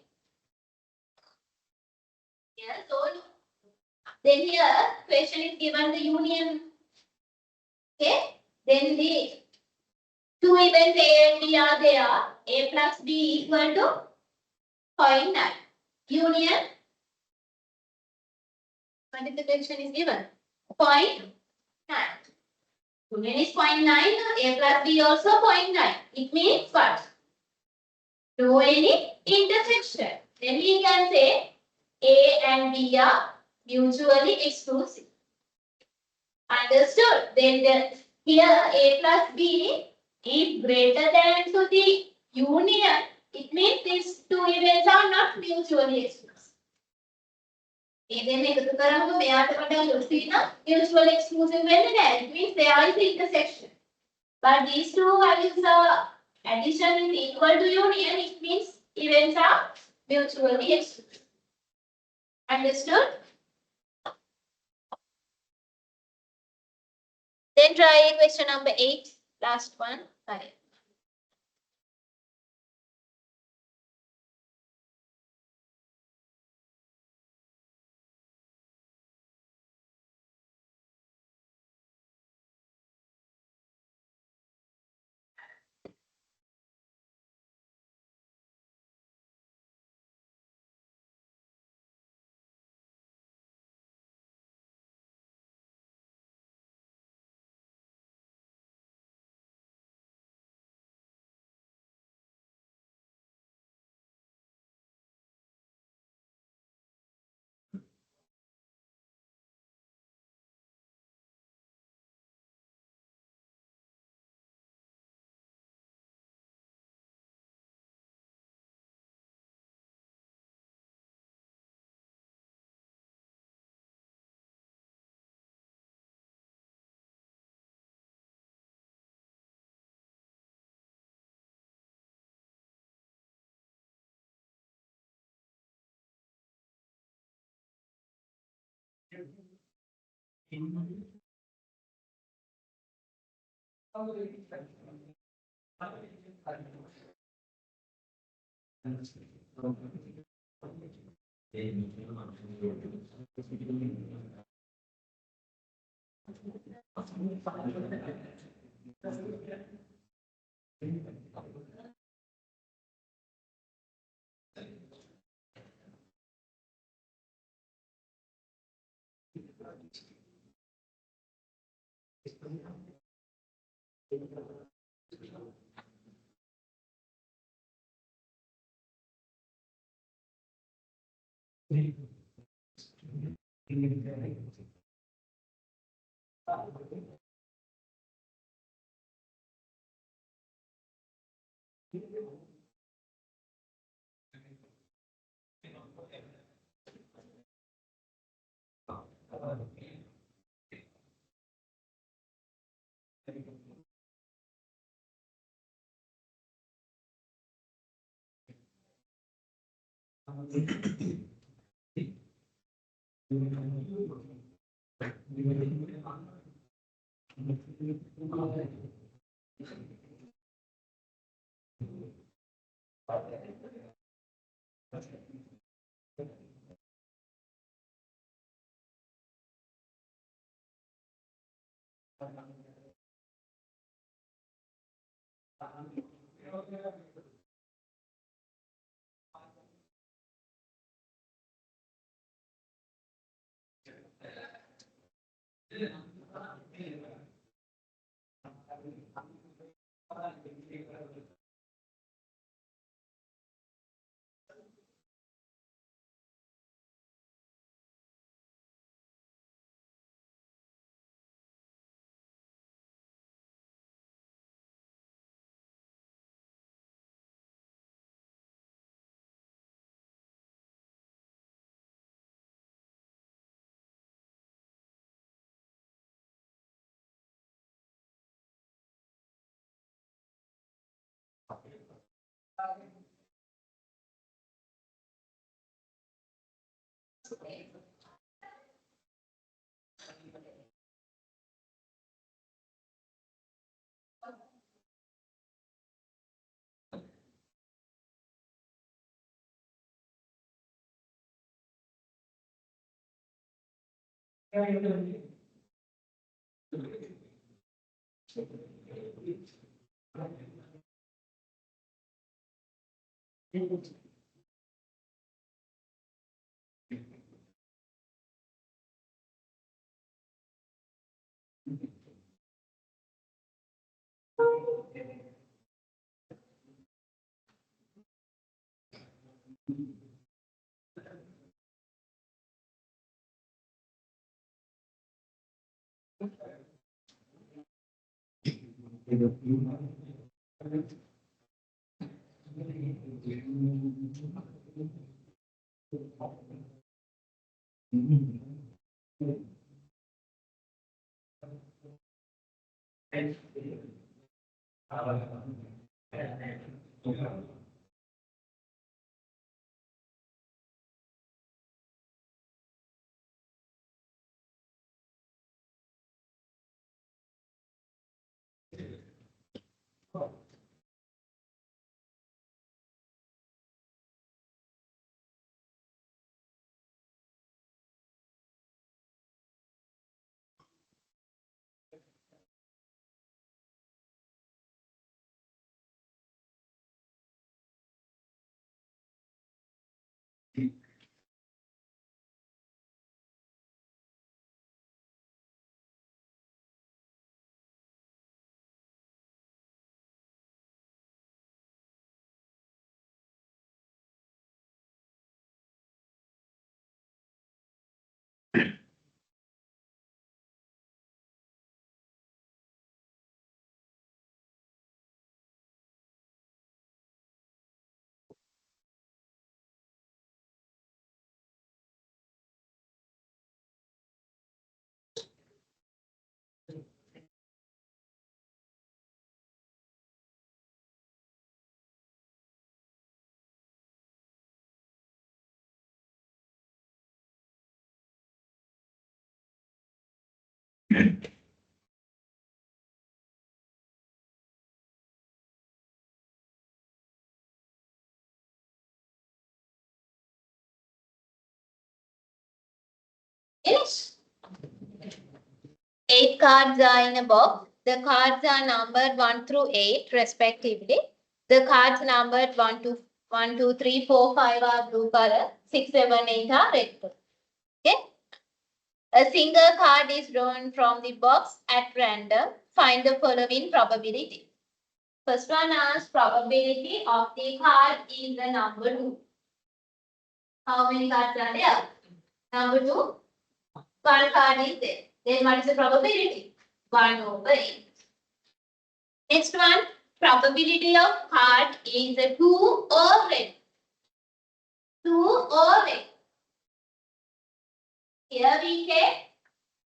Yes, so then here question is given the union. Okay, then the Two events A and B are there. A plus B equal to 0.9. Union, what is the question is given? 0.9. Union is 0.9. A plus B also 0.9. It means what? No any intersection. Then we can say A and B are mutually exclusive. Understood? Then here A plus B is greater than to the union. It means these two events are not mutually exclusive. Then එකතු කරාම මෙයාට වඩා ලොකු වෙන mutually exclusive වෙන්නේ නැහැ. It means there is intersection. But these two values are addition is equal to union. It means events are mutually exclusive. Understood? Then try question number 8, last one. Right. Finish. 8 cards are in a box. The cards are numbered 1 through 8 respectively. The cards numbered 1, 2, 3, 4, 5 are blue color. 6, 7, 8 are red color. Okay. A single card is drawn from the box at random. Find the following probability. First one asks probability of the card is the number 2. How many cards are there? Number 2. One card is there. Then what is the probability? 1 over 8. Next one, probability of card is a 2 or red. 2 or red. Here we get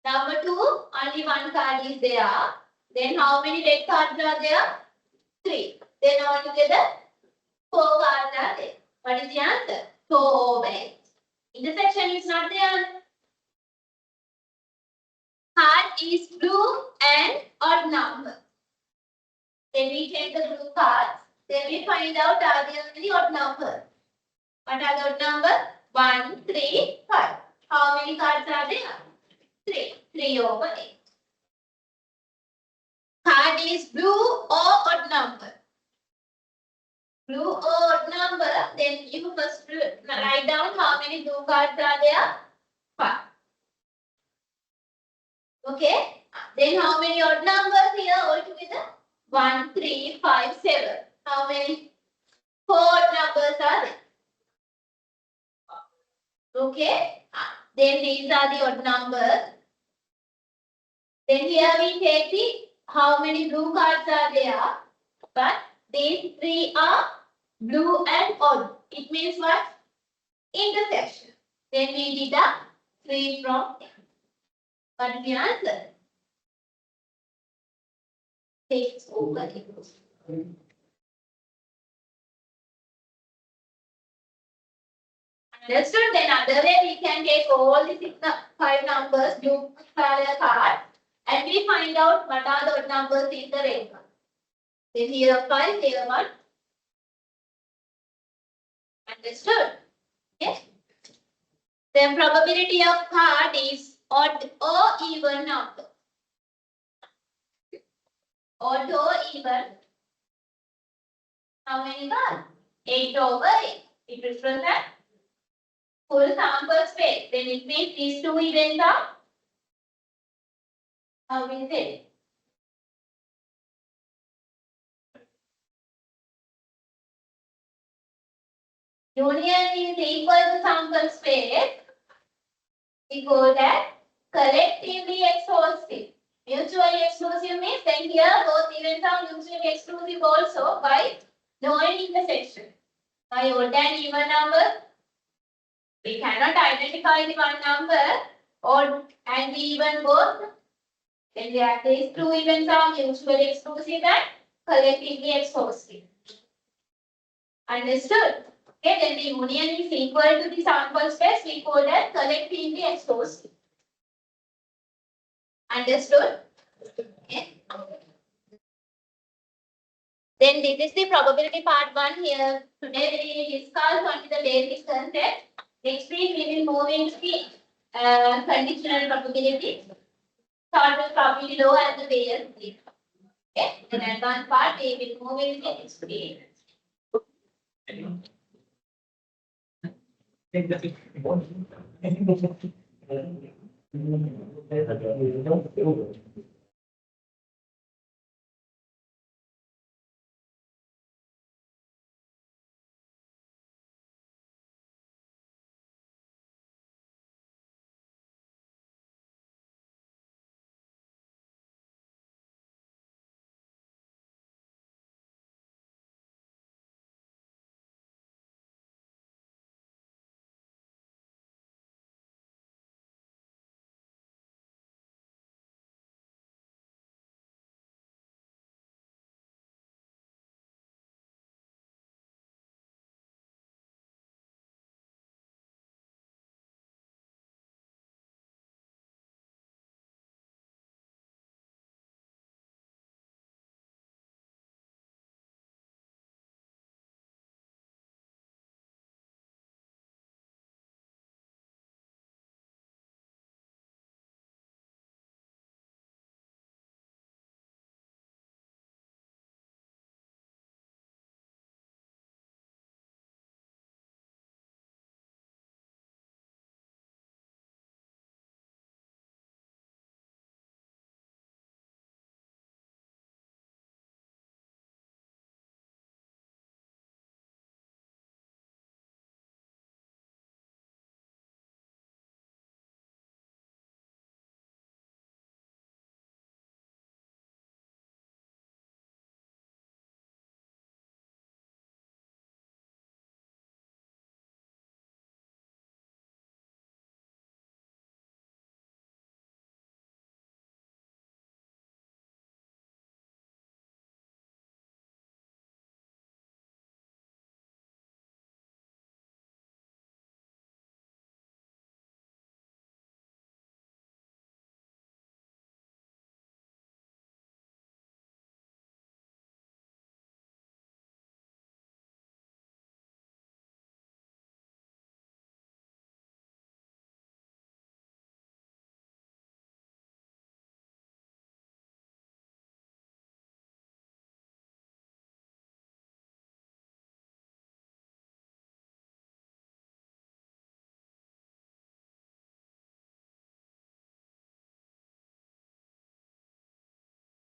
number 2, only one card is there. Then how many red cards are there? 3. Then altogether 4 cards are there. What is the answer? 4 over 8. Intersection is not there. Card is blue and odd number. Then we take the blue cards. Then we find out are there only odd number. What are the odd number? 1, 3, 5. How many cards are there? 3. 3 over 8. Card is blue or odd number. Blue or odd number. Then you first write down how many blue cards are there? 5. Okay. Then how many odd numbers here altogether? 1, 3, 5, 7. How many? 4 odd numbers are there. Okay. Then these are the odd numbers. Then here we take the how many blue cards are there. But these 3 are blue and odd. It means what? Intersection. Then we deduct 3 from them. What is the answer? 6 over 8. Understood? Then other way we can take all the 5 numbers, blue color card, and we find out what are the odd numbers in the red card. Then here 5, here 1. Understood? Yes. Then probability of card is odd or even number. Odd or even How many cars? 8 over 8. It represents full sample space. Then it means these two events are, how we say? Union is equal to sample space. We call that collectively exclusive. Mutually exclusive means then here both events are mutually exclusive also by knowing intersection. By odd and even number, we cannot identify the one number odd and the even both. Then these two events are mutually exclusive and collectively exclusive. Understood? Okay, then the union is equal to the sample space. We call that collectively exclusive. Understood? Okay. Then this is the probability part 1 here. Today we discuss only the basic concept. Next week we will move into the conditional probability. Start with probability law and the various things. Okay. The advanced part we will move into the next week.